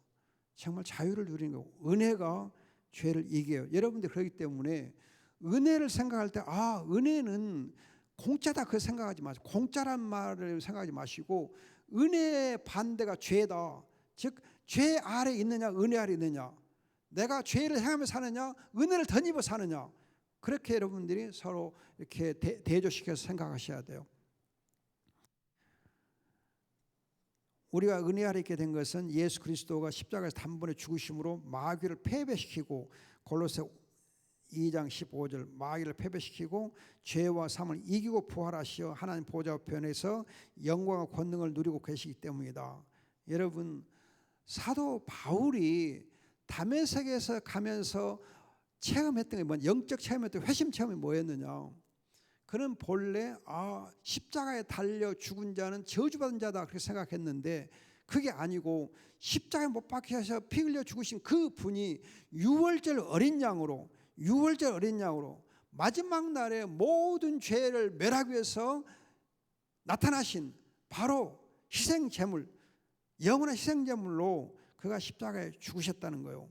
정말 자유를 누리는 거. 은혜가 죄를 이겨요. 여러분들 그렇기 때문에 은혜를 생각할 때 은혜는 공짜다 그 생각하지 마시고 공짜란 말을 생각하지 마시고 은혜의 반대가 죄다. 즉 죄 아래 있느냐 은혜 아래 있느냐. 내가 죄를 행하며 사느냐 은혜를 덧입어 사느냐. 그렇게 여러분들이 서로 이렇게 대조시켜서 생각하셔야 돼요. 우리가 은혜 아래 있게 된 것은 예수 그리스도가 십자가에서 단번에 죽으심으로 마귀를 패배시키고 골로새 2장 15절 마귀를 패배시키고 죄와 삶을 이기고 부활하시어 하나님 보좌 우편에서 영광과 권능을 누리고 계시기 때문이다. 여러분 사도 바울이 다메섹에서 가면서 체험했던 게 뭐냐? 영적 체험했던 회심 체험이 뭐였느냐? 그는 본래 십자가에 달려 죽은 자는 저주받은 자다 그렇게 생각했는데 그게 아니고 십자가에 못 박혀서 피 흘려 죽으신 그 분이 유월절 어린 양으로 마지막 날에 모든 죄를 멸하기 위해서 나타나신 바로 희생제물, 영원한 희생제물로 그가 십자가에 죽으셨다는 거예요.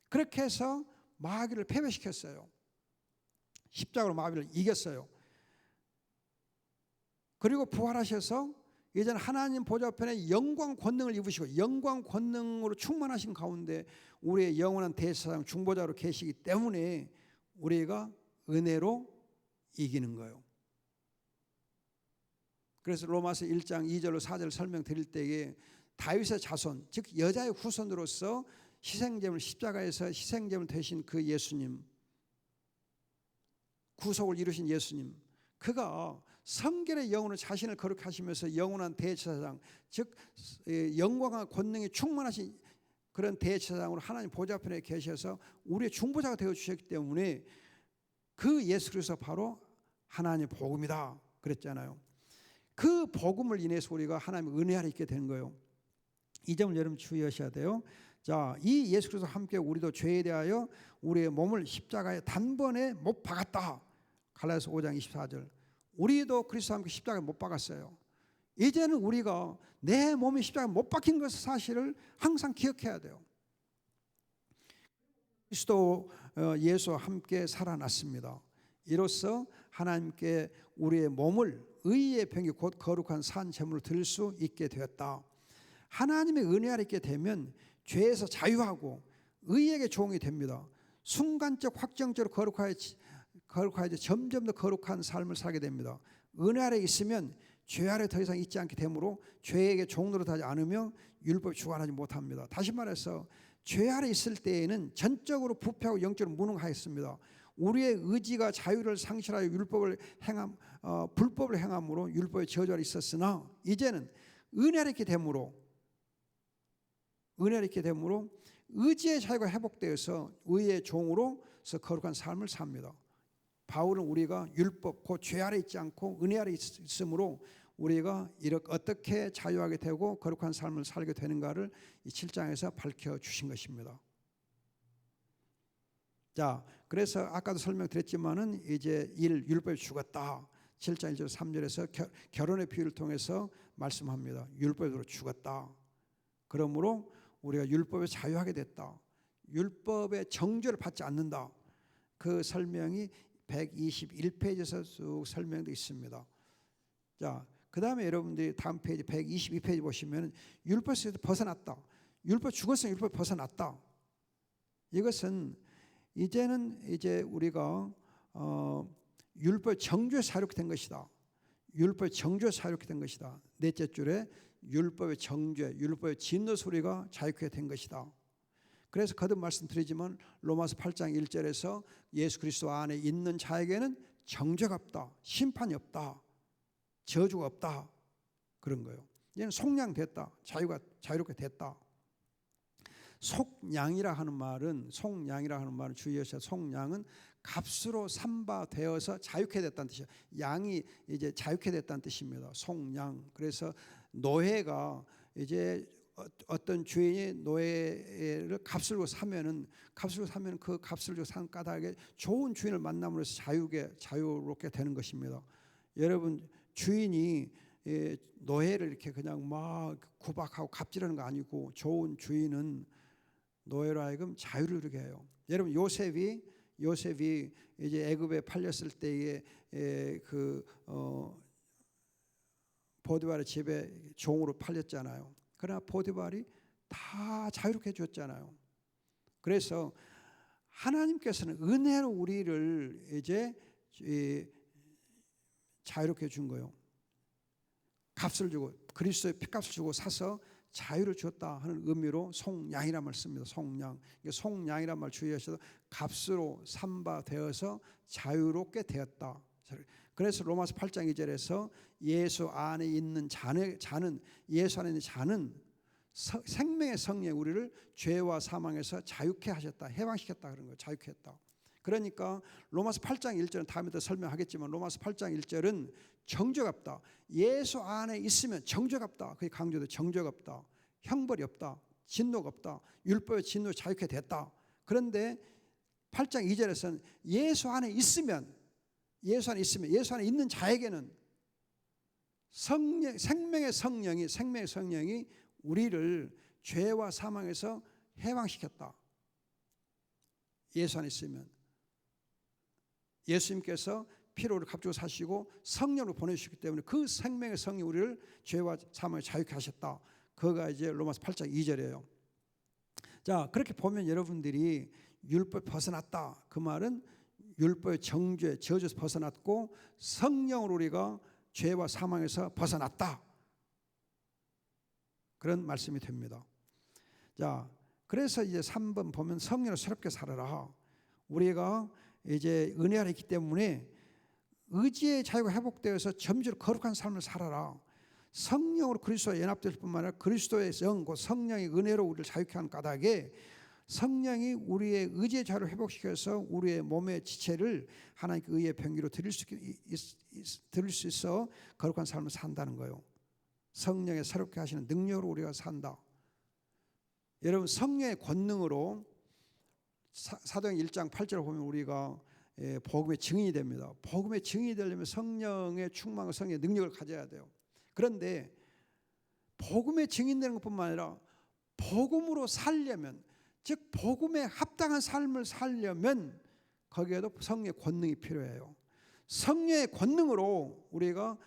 그렇게 해서 마귀를 패배시켰어요. 십자가로 마귀를 이겼어요. 그리고 부활하셔서 이제는 하나님 보좌 편에 영광 권능을 입으시고 영광 권능으로 충만하신 가운데 우리의 영원한 대제사장 중보자로 계시기 때문에 우리가 은혜로 이기는 거예요. 그래서 로마서 1장 2절로 4절 설명드릴 때에 다윗의 자손 즉 여자의 후손으로서 희생제물 십자가에서 희생제물 되신 그 예수님 구속을 이루신 예수님 그가 성결의 영으로 자신을 거룩하시면서 영원한 대제사장 즉 영광과 권능이 충만하신 그런 대제사장으로 하나님 보좌편에 계셔서 우리의 중보자가 되어 주셨기 때문에 그 예수 그리스도 바로 하나님의 복음이다 그랬잖아요. 그 복음을 인해서 우리가 하나님의 은혜 아래 있게 되는 거예요. 이 점을 여러분 주의하셔야 돼요. 자, 이 예수 그리스도와 함께 우리도 죄에 대하여 우리의 몸을 십자가에 단번에 못 박았다. 갈라디아서 5장 24절. 우리도 그리스도와 함께 십자가에 못 박았어요. 이제는 우리가 내 몸이 십자가에 못 박힌 것을 사실을 항상 기억해야 돼요. 그리스도 예수와 함께 살아났습니다. 이로써 하나님께 우리의 몸을 의의 병이 곧 거룩한 산 제물로 드릴 수 있게 되었다. 하나님의 은혜 아래 있게 되면 죄에서 자유하고 의에게 종이 됩니다. 순간적 확정적으로 거룩하여 점점 더 거룩한 삶을 살게 됩니다. 은혜 아래 있으면 죄 아래 더 이상 있지 않게 되므로 죄에게 종로로 하지 않으며 율법에 주관하지 못합니다. 다시 말해서 죄 아래 있을 때에는 전적으로 부패하고 영적으로 무능하였습니다. 우리의 의지가 자유를 상실하여 불법을 행함으로 율법의 저주 아래 있었으나 이제는 은혜 아래 있게 되므로 은혜를 입게 되므로 의지의 자유가 회복되어서 의의 종으로서 거룩한 삶을 삽니다. 바울은 우리가 율법 곧 죄 아래 있지 않고 은혜 아래 있으므로 우리가 이렇게 어떻게 자유하게 되고 거룩한 삶을 살게 되는가를 이 7장에서 밝혀주신 것입니다. 자, 그래서 아까도 설명드렸지만은 이제 율법이 죽었다. 7장 1절 3절에서 결혼의 비유를 통해서 말씀합니다. 율법으로 죽었다. 그러므로 우리가 율법에 자유하게 됐다. 율법의 정죄를 받지 않는다. 그 설명이 121페이지에서 쭉 설명되어 있습니다. 자, 그 다음에 여러분들이 다음 페이지 122페이지 보시면 율법에서 벗어났다. 율법 죽었으면 율법 벗어났다. 이것은 이제는 이제 우리가 율법 정죄에 사유롭게 된 것이다. 율법 정죄에 사유롭게 된 것이다. 넷째 줄에 율법의 정죄, 율법의 진노 소리가 자유케 된 것이다. 그래서 거듭 말씀드리지만 로마서 8장 1절에서 예수 그리스도 안에 있는 자에게는 정죄가 없다. 심판이 없다. 저주가 없다. 그런 거예요. 얘는 속량됐다. 자유롭게 됐다. 속량이라 하는 말은 주의하셔야 속량은 값으로 삼바되어서 자유케 됐다는 뜻이에요. 양이 이제 자유케 됐다는 뜻입니다. 속량. 그래서 노예가 이제 어떤 주인이 노예를 값을 주고 사면은 그 값을 주고 산 까닭에 좋은 주인을 만남으로 해서 자유롭게 되는 것입니다. 여러분 주인이 노예를 이렇게 그냥 막 구박하고 갑질하는 거 아니고 좋은 주인은 노예로 하여금 자유를 누리게 해요. 여러분 요셉이 이제 애굽에 팔렸을 때에 보디발의 집에 종으로 팔렸잖아요. 그러나 보디발이 다 자유롭게 해줬잖아요. 그래서 하나님께서는 은혜로 우리를 이제 자유롭게 해준 거예요. 값을 주고 그리스도의 피값을 주고 사서 자유를 주었다 하는 의미로 속량이란 말을 씁니다. 속량이란 말 주의하셔서 값으로 삼바되어서 자유롭게 되었다. 그래서 로마서 8장 2절에서 예수 안에 있는 자는 생명의 성령 우리를 죄와 사망에서 자유케 하셨다. 해방시켰다 그런 거예요. 자유케 했다. 그러니까 로마서 8장 1절은 다음에 더 설명하겠지만 로마서 8장 1절은 정죄가 없다. 예수 안에 있으면 정죄가 없다. 그게 강조돼. 정죄가 없다. 형벌이 없다. 진노가 없다. 율법의 진노 자유케 됐다. 그런데 8장 2절에서는 예수 안에 있는 자에게는 생명의 성령이 우리를 죄와 사망에서 해방시켰다. 예수 안에 있으면 예수님께서 피로를 값주고 사시고 성령으로 보내주셨기 때문에 그 생명의 성령이 우리를 죄와 사망에 자유케 하셨다. 그거가 이제 로마서 8장 2절이에요. 자, 그렇게 보면 여러분들이 율법 벗어났다. 그 말은 율법의 정죄, 저주에서 벗어났고 성령으로 우리가 죄와 사망에서 벗어났다. 그런 말씀이 됩니다. 자, 그래서 이제 3번 보면 성령으로 새롭게 살아라. 우리가 이제 은혜 아래 있기 때문에 의지의 자유가 회복되어서 점주로 거룩한 삶을 살아라. 성령으로 그리스도와 연합될 뿐만 아니라 그리스도의 영, 곧 성령의 은혜로 우리를 자유케 하는 까닭에 성령이 우리의 의지의 자유를 회복시켜서 우리의 몸의 지체를 하나님께 의의 병기로 드릴 수 있어 거룩한 삶을 산다는 거예요. 성령의 새롭게 하시는 능력으로 우리가 산다. 여러분 성령의 권능으로 사도행 1장 8절을 보면 우리가 복음의 증인이 됩니다. 복음의 증인이 되려면 성령의 충만과 성령의 능력을 가져야 돼요. 그런데 복음의 증인되는 것뿐만 아니라 복음으로 살려면 즉 복음에 합당한 삶을 살려면 거기에도 성령의 권능이 필요해요. 성령의 권능으로 우리가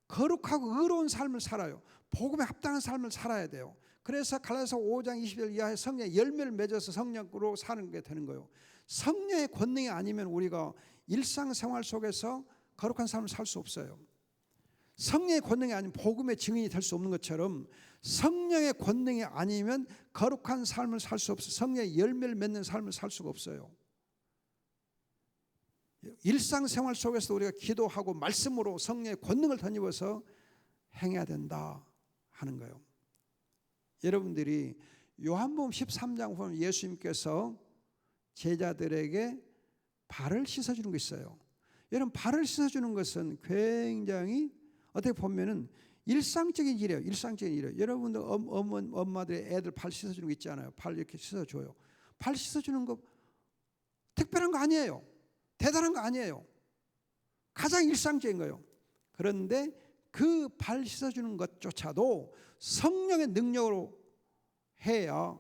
거룩하고 의로운 삶을 살아요. 복음에 합당한 삶을 살아야 돼요. 그래서 갈라디아서 5장 20절 이하의 성령의 열매를 맺어서 성령으로 사는 게 되는 거예요. 성령의 권능이 아니면 우리가 일상생활 속에서 거룩한 삶을 살 수 없어요. 성령의 권능이 아니면 복음의 증인이 될 수 없는 것처럼 성령의 권능이 아니면 거룩한 삶을 살 수 없어요. 성령의 열매를 맺는 삶을 살 수가 없어요. 일상생활 속에서 우리가 기도하고 말씀으로 성령의 권능을 덧입어서 행해야 된다 하는 거예요. 여러분들이 요한복음 13장 보면 예수님께서 제자들에게 발을 씻어주는 거 있어요. 여러분, 발을 씻어주는 것은 굉장히 어떻게 보면은 일상적인 일이에요. 일상적인 일이에요. 여러분들 엄마들의 애들 발 씻어주는 거 있잖아요. 발 이렇게 씻어줘요. 발 씻어주는 거 특별한 거 아니에요. 대단한 거 아니에요. 가장 일상적인 거예요. 그런데 그 발 씻어주는 것조차도 성령의 능력으로 해야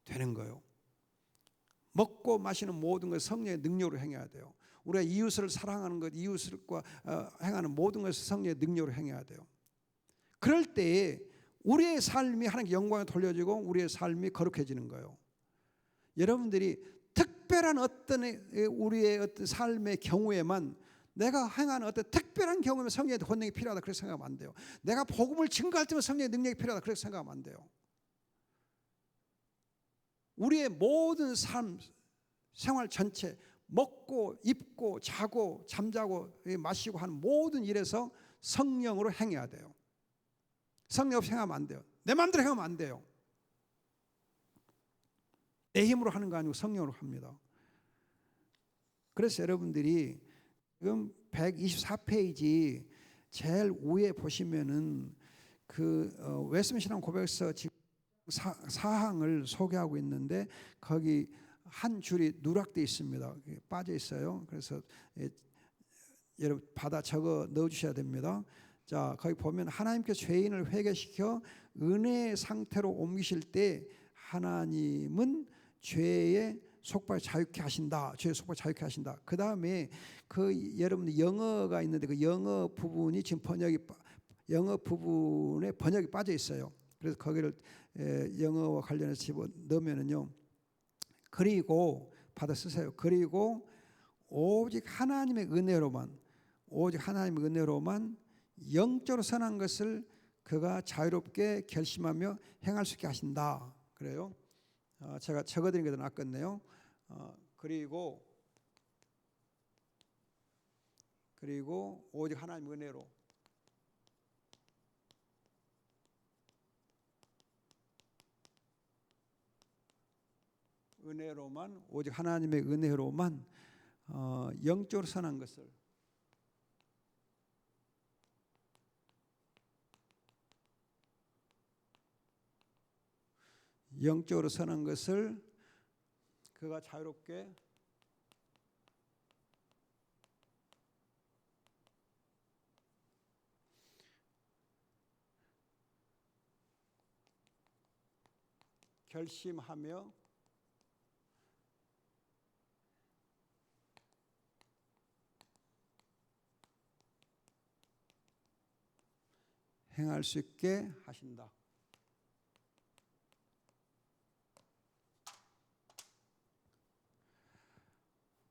되는 거예요. 먹고 마시는 모든 것 성령의 능력으로 행해야 돼요. 우리가 이웃을 사랑하는 것, 이웃과 행하는 모든 것을 성령의 능력으로 행해야 돼요. 그럴 때에 우리의 삶이 하나님께 영광에 돌려지고 우리의 삶이 거룩해지는 거예요. 여러분들이 특별한 어떤 우리의 어떤 삶의 경우에만 내가 행하는 어떤 특별한 경우에 성령의 권능이 필요하다 그렇게 생각하면 안 돼요. 내가 복음을 증거할 때면 성령의 능력이 필요하다 그렇게 생각하면 안 돼요. 우리의 모든 삶, 생활 전체 먹고 입고 자고 잠자고 마시고 하는 모든 일에서 성령으로 행해야 돼요. 성령 없이 행하면 안 돼요. 내 마음대로 행하면 안 돼요. 내 힘으로 하는 거 아니고 성령으로 합니다. 그래서 여러분들이 지금 124페이지 제일 위에 보시면은 그 웨스민스터 고백서 지금 사항을 소개하고 있는데 거기 한 줄이 누락되어 있습니다. 빠져 있어요. 그래서 여러분 받아 적어 넣어 주셔야 됩니다. 자, 거기 보면 하나님께서 죄인을 회개시켜 은혜의 상태로 옮기실 때 하나님은 죄의 속박을 자유케 하신다. 죄의 속박을 자유케 하신다. 그 다음에 그 여러분 영어가 있는데 그 영어 부분이 지금 영어 부분에 번역이 빠져 있어요. 그래서 거기를 영어와 관련해서 집어 넣으면은요. 그리고 받아 쓰세요. 그리고 오직 하나님의 은혜로만 영적으로 선한 것을 그가 자유롭게 결심하며 행할 수 있게 하신다. 그래요. 제가 적어드린 게 더 낫겠네요. 그리고 오직 하나님의 은혜로 오직 하나님의 은혜로만 영적으로 선한 것을 그가 자유롭게 결심하며 행할 수 있게 하신다.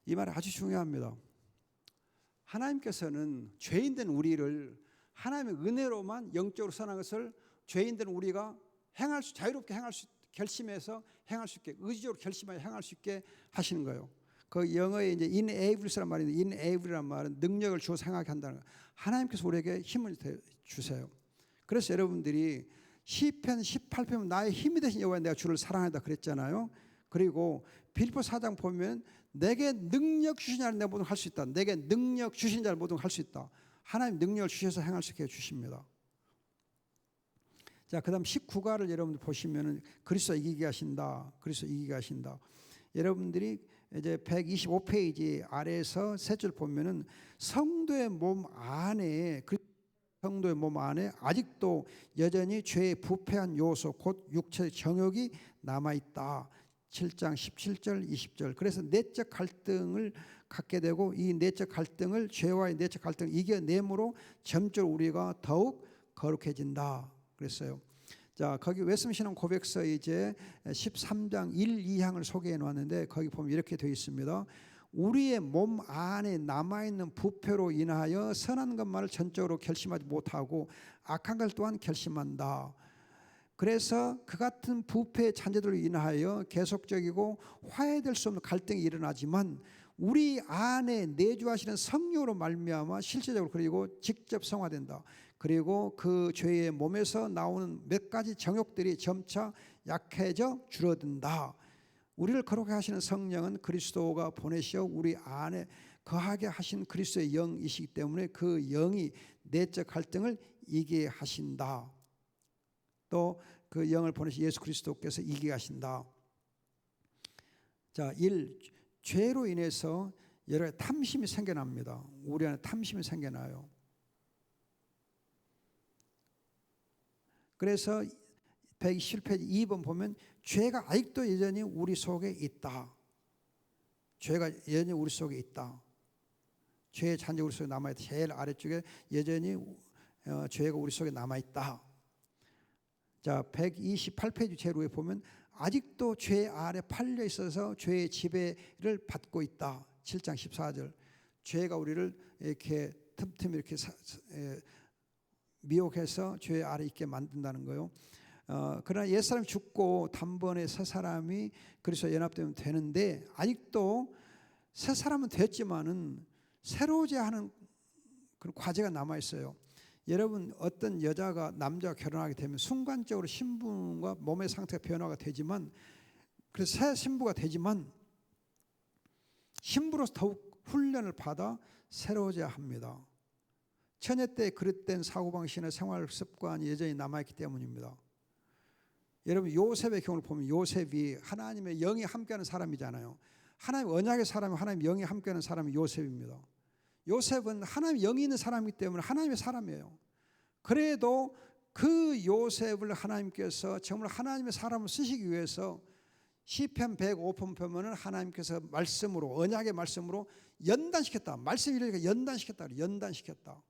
이 말이 아주 중요합니다. 하나님께서는 죄인된 우리를 하나님의 은혜로만 영적으로 선한 것을 죄인된 우리가 자유롭게 행할 수 결심해서 행할 수 있게 의지적으로 결심하여 행할 수 있게 하시는 거예요. 그 영어에 이제 enable란 말인데 enable란 말은 능력을 주어 생각하게 한다는 거예요. 하나님께서 우리에게 힘을 주세요. 그래서 여러분들이 시편 18편 나의 힘이 되신 여호와 내가 주를 사랑한다 그랬잖아요. 그리고 빌립보 4장 보면 내게 능력 주신 자는 내가 모든 걸 할 수 있다. 내게 능력 주신 자는 모든 걸 할 수 있다. 하나님 능력을 주셔서 행할 수 있게 해주십니다. 자, 그다음 19가를 여러분들 보시면은 그리스도 이기게 하신다. 그리스도 이기게 하신다. 여러분들이 이제 125페이지 아래에서 세 줄 보면은 성도의 몸 안에 아직도 여전히 죄의 부패한 요소 곧 육체의 정욕이 남아 있다. 7장 17절 20절. 그래서 내적 갈등을 갖게 되고 이 내적 갈등을 죄와의 내적 갈등을 이겨내므로 점적으로 우리가 더욱 거룩해진다. 그랬어요. 자, 거기 웨스민스터 고백서 이제 13장 1, 2항을 소개해 놓았는데 거기 보면 이렇게 되어 있습니다. 우리의 몸 안에 남아있는 부패로 인하여 선한 것만을 전적으로 결심하지 못하고 악한 것 또한 결심한다. 그래서 그 같은 부패의 잔재들로 인하여 계속적이고 화해될 수 없는 갈등이 일어나지만 우리 안에 내주하시는 성령으로 말미암아 실제적으로 그리고 직접 성화된다. 그리고 그 죄의 몸에서 나오는 몇 가지 정욕들이 점차 약해져 줄어든다. 우리를 거룩하게 하시는 성령은 그리스도가 보내시어 우리 안에 거하게 하신 그리스도의 영이시기 때문에 그 영이 내적 갈등을 이기게 하신다. 또 그 영을 보내신 예수 그리스도께서 이기게 하신다. 자, 1. 죄로 인해서 여러 가지 탐심이 생겨납니다. 우리 안에 탐심이 생겨나요. 그래서 127페이지 2번 보면 죄가 아직도 여전히 우리 속에 있다. 죄가 여전히 우리 속에 있다. 죄의 잔재 우리 속에 남아있다. 제일 아래쪽에 여전히 죄가 우리 속에 남아있다. 자, 128페이지 제일 위에 보면 아직도 죄 아래 팔려 있어서 죄의 지배를 받고 있다. 7장 14절. 죄가 우리를 이렇게 틈틈이 이렇게 미혹해서 죄 아래 있게 만든다는 거예요. 그러나 옛사람이 죽고 단번에 새 사람이 그리스도와 연합되면 되는데 아직도 새 사람은 됐지만은 새로워져야 하는 그런 과제가 남아 있어요. 여러분 어떤 여자가 남자와 결혼하게 되면 순간적으로 신분과 몸의 상태가 변화가 되지만 그래서 새 신부가 되지만 신부로서 더욱 훈련을 받아 새로워져야 합니다. 처녀 때 그릇된 사고방식이나 생활 습관이 여전히 남아있기 때문입니다. 여러분 요셉의 경우를 보면 요셉이 하나님의 영이 함께하는 사람이잖아요. 하나님 언약의 사람이 하나님 영이 함께하는 사람이 요셉입니다. 요셉은 하나님 영이 있는 사람이기 때문에 하나님의 사람이에요. 그래도 그 요셉을 하나님께서 정말 하나님의 사람을 쓰시기 위해서 시편 105편 보면은 하나님께서 말씀으로 언약의 말씀으로 연단시켰다. 말씀 이르니까 연단시켰다. 연단시켰다.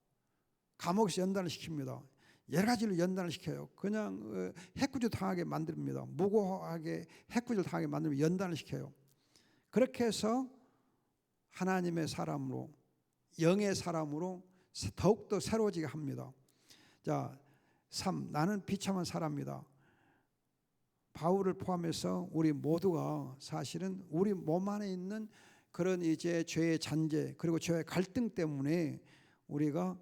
감옥에서 연단을 시킵니다. 여러 가지로 연단을 시켜요. 그냥 해꾸질 당하게 만듭니다. 무고하게 해꾸질 당하게 만들면 연단을 시켜요. 그렇게 해서 하나님의 사람으로 영의 사람으로 더욱더 새로워지게 합니다. 자, 3. 나는 비참한 사람이다. 바울을 포함해서 우리 모두가 사실은 우리 몸 안에 있는 그런 이제 죄의 잔재 그리고 죄의 갈등 때문에 우리가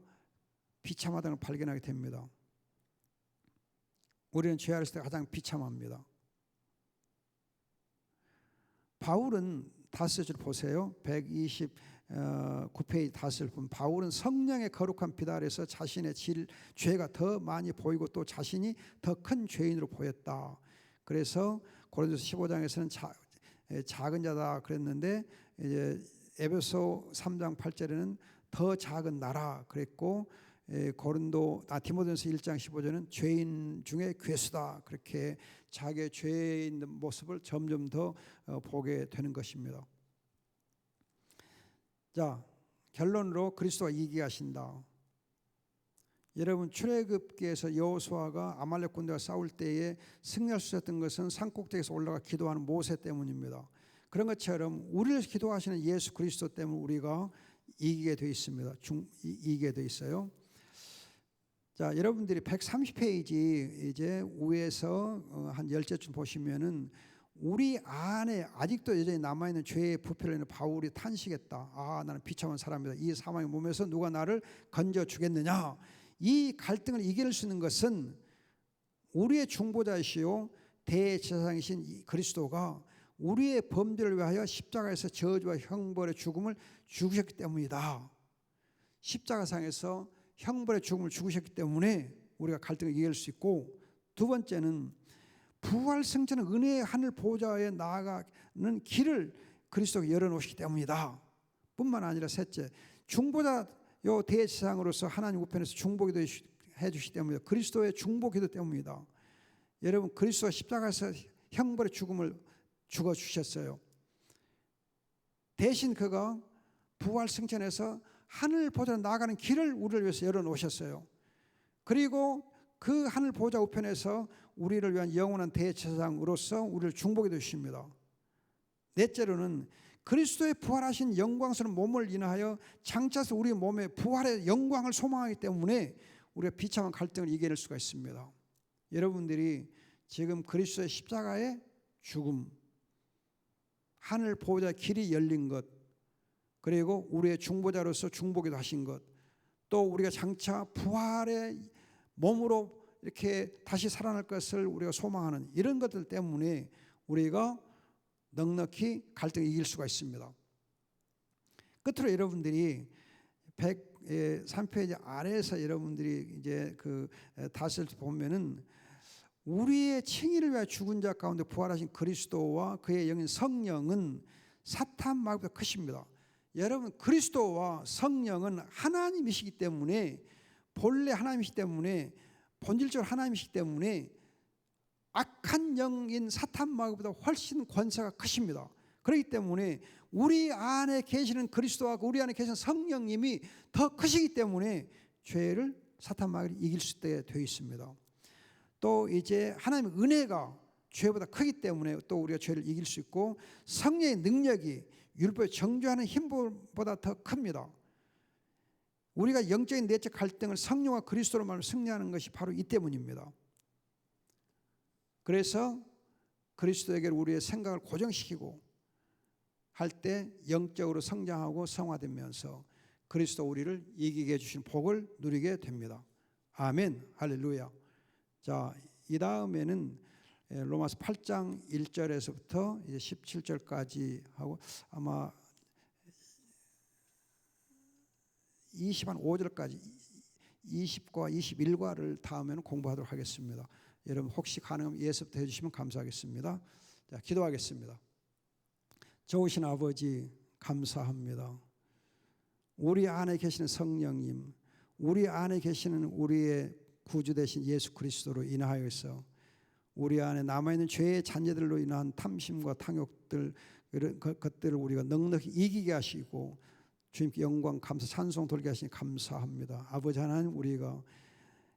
비참하다는 걸 발견하게 됩니다. 우리는 죄 아래 있을 때 가장 비참합니다. 바울은 다섯을 보세요. 129페이지 다섯을 보면 바울은 성령의 거룩한 빛 아래서 자신의 죄가 더 많이 보이고 또 자신이 더 큰 죄인으로 보였다. 그래서 고린도서 15장에서는 작은 자다 그랬는데 이제 에베소 3장 8절에는 더 작은 나라 그랬고 디모데전서 1장 15절은 죄인 중에 괴수다 그렇게 자기의 죄에 있는 모습을 점점 더 보게 되는 것입니다. 자, 결론으로 그리스도가 이기게 하신다. 여러분 출애굽기에서 여호수아가 아말렉 군대와 싸울 때에 승리할 수 있었던 것은 산꼭대기에서 올라가 기도하는 모세 때문입니다. 그런 것처럼 우리를 기도하시는 예수 그리스도 때문에 우리가 이기게 되어 있습니다. 이기게 되어 있어요. 자, 여러분들이 130페이지 이제 위에서 한 10節쯤 보시면은 우리 안에 아직도 여전히 남아있는 죄의 부패로 인해 바울이 탄식했다. 아, 나는 비참한 사람이다. 이 사망의 몸에서 누가 나를 건져주겠느냐. 이 갈등을 이길 수 있는 것은 우리의 중보자이시요 대제사장이신 그리스도가 우리의 범죄를 위하여 십자가에서 저주와 형벌의 죽음을 죽으셨기 때문이다. 십자가상에서 형벌의 죽음을 죽으셨기 때문에 우리가 갈등을 이길 수 있고, 두 번째는 부활 승천은 은혜의 하늘 보좌에 나아가는 길을 그리스도가 열어놓으시기 때문이다. 뿐만 아니라 셋째, 중보자 대제사장으로서 하나님 우편에서 중보기도 해주시기 때문에 그리스도의 중보기도 때문이다. 여러분 그리스도가 십자가에서 형벌의 죽음을 죽어주셨어요. 대신 그가 부활 승천해서 하늘 보좌로 나아가는 길을 우리를 위해서 열어놓으셨어요. 그리고 그 하늘 보좌 우편에서 우리를 위한 영원한 대제사장으로서 우리를 중보기도 해주십니다. 넷째로는 그리스도의 부활하신 영광스러운 몸을 인하여 장차서 우리 몸의 부활의 영광을 소망하기 때문에 우리가 비참한 갈등을 이겨낼 수가 있습니다. 여러분들이 지금 그리스도의 십자가의 죽음, 하늘 보호자 길이 열린 것, 그리고 우리의 중보자로서 중보기도 하신 것, 또 우리가 장차 부활의 몸으로 이렇게 다시 살아날 것을 우리가 소망하는 이런 것들 때문에 우리가 넉넉히 갈등을 이길 수가 있습니다. 끝으로 여러분들이 103페이지 아래에서 여러분들이 이제 그 다스를 보면은 우리의 칭의를 위하여 죽은 자 가운데 부활하신 그리스도와 그의 영인 성령은 사탄 마귀보다 크십니다. 여러분, 그리스도와 성령은 하나님이시기 때문에, 본래 하나님이시기 때문에, 본질적으로 하나님이시기 때문에 악한 영인 사탄 마귀보다 훨씬 권세가 크십니다. 그렇기 때문에 우리 안에 계시는 그리스도와 우리 안에 계시는 성령님이 더 크시기 때문에 죄를 사탄 마귀를 이길 수 있게 되어 있습니다. 또 이제 하나님의 은혜가 죄보다 크기 때문에 또 우리가 죄를 이길 수 있고, 성령의 능력이 율법을 정죄하는 힘보다 더 큽니다. 우리가 영적인 내적 갈등을 성령과 그리스도로 말하며 승리하는 것이 바로 이 때문입니다. 그래서 그리스도에게 우리의 생각을 고정시키고 할 때 영적으로 성장하고 성화되면서 그리스도 우리를 이기게 해주신 복을 누리게 됩니다. 아멘, 할렐루야. 자, 이 다음에는 로마서 8장 1절에서부터 이제 17절까지 하고 아마 25절까지 20과 21과를 다음에는 공부하도록 하겠습니다. 여러분 혹시 가능하면 예습부터 해주시면 감사하겠습니다. 자, 기도하겠습니다. 좋으신 아버지, 감사합니다. 우리 안에 계시는 성령님, 우리 안에 계시는 우리의 구주 되신 예수 그리스도로 인하여서 우리 안에 남아있는 죄의 잔재들로 인한 탐심과 탕욕들, 이런 것들을 우리가 넉넉히 이기게 하시고 주님께 영광, 감사, 찬송 돌게 하시니 감사합니다. 아버지 하나님, 우리가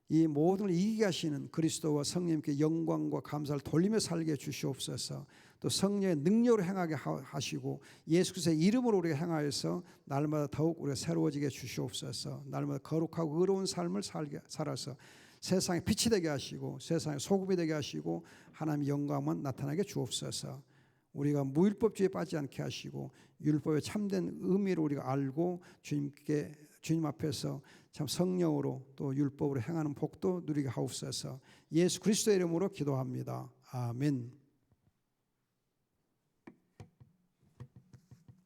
이 모든 걸 이기게 하시는 그리스도와 성령님께 영광과 감사를 돌리며 살게 주시옵소서. 또 성령의 능력으로 행하게 하시고 예수 그리스도의 이름으로 우리가 행하여서 날마다 더욱 우리가 새로워지게 주시옵소서. 날마다 거룩하고 의로운 삶을 살아서 세상에 빛이 되게 하시고 세상에 소금이 되게 하시고 하나님의 영광만 나타나게 주옵소서. 우리가 무율법주의에 빠지지 않게 하시고 율법의 참된 의미를 우리가 알고 주님 앞에서 참 성령으로 또 율법으로 행하는 복도 누리게 하옵소서. 예수 그리스도의 이름으로 기도합니다. 아멘.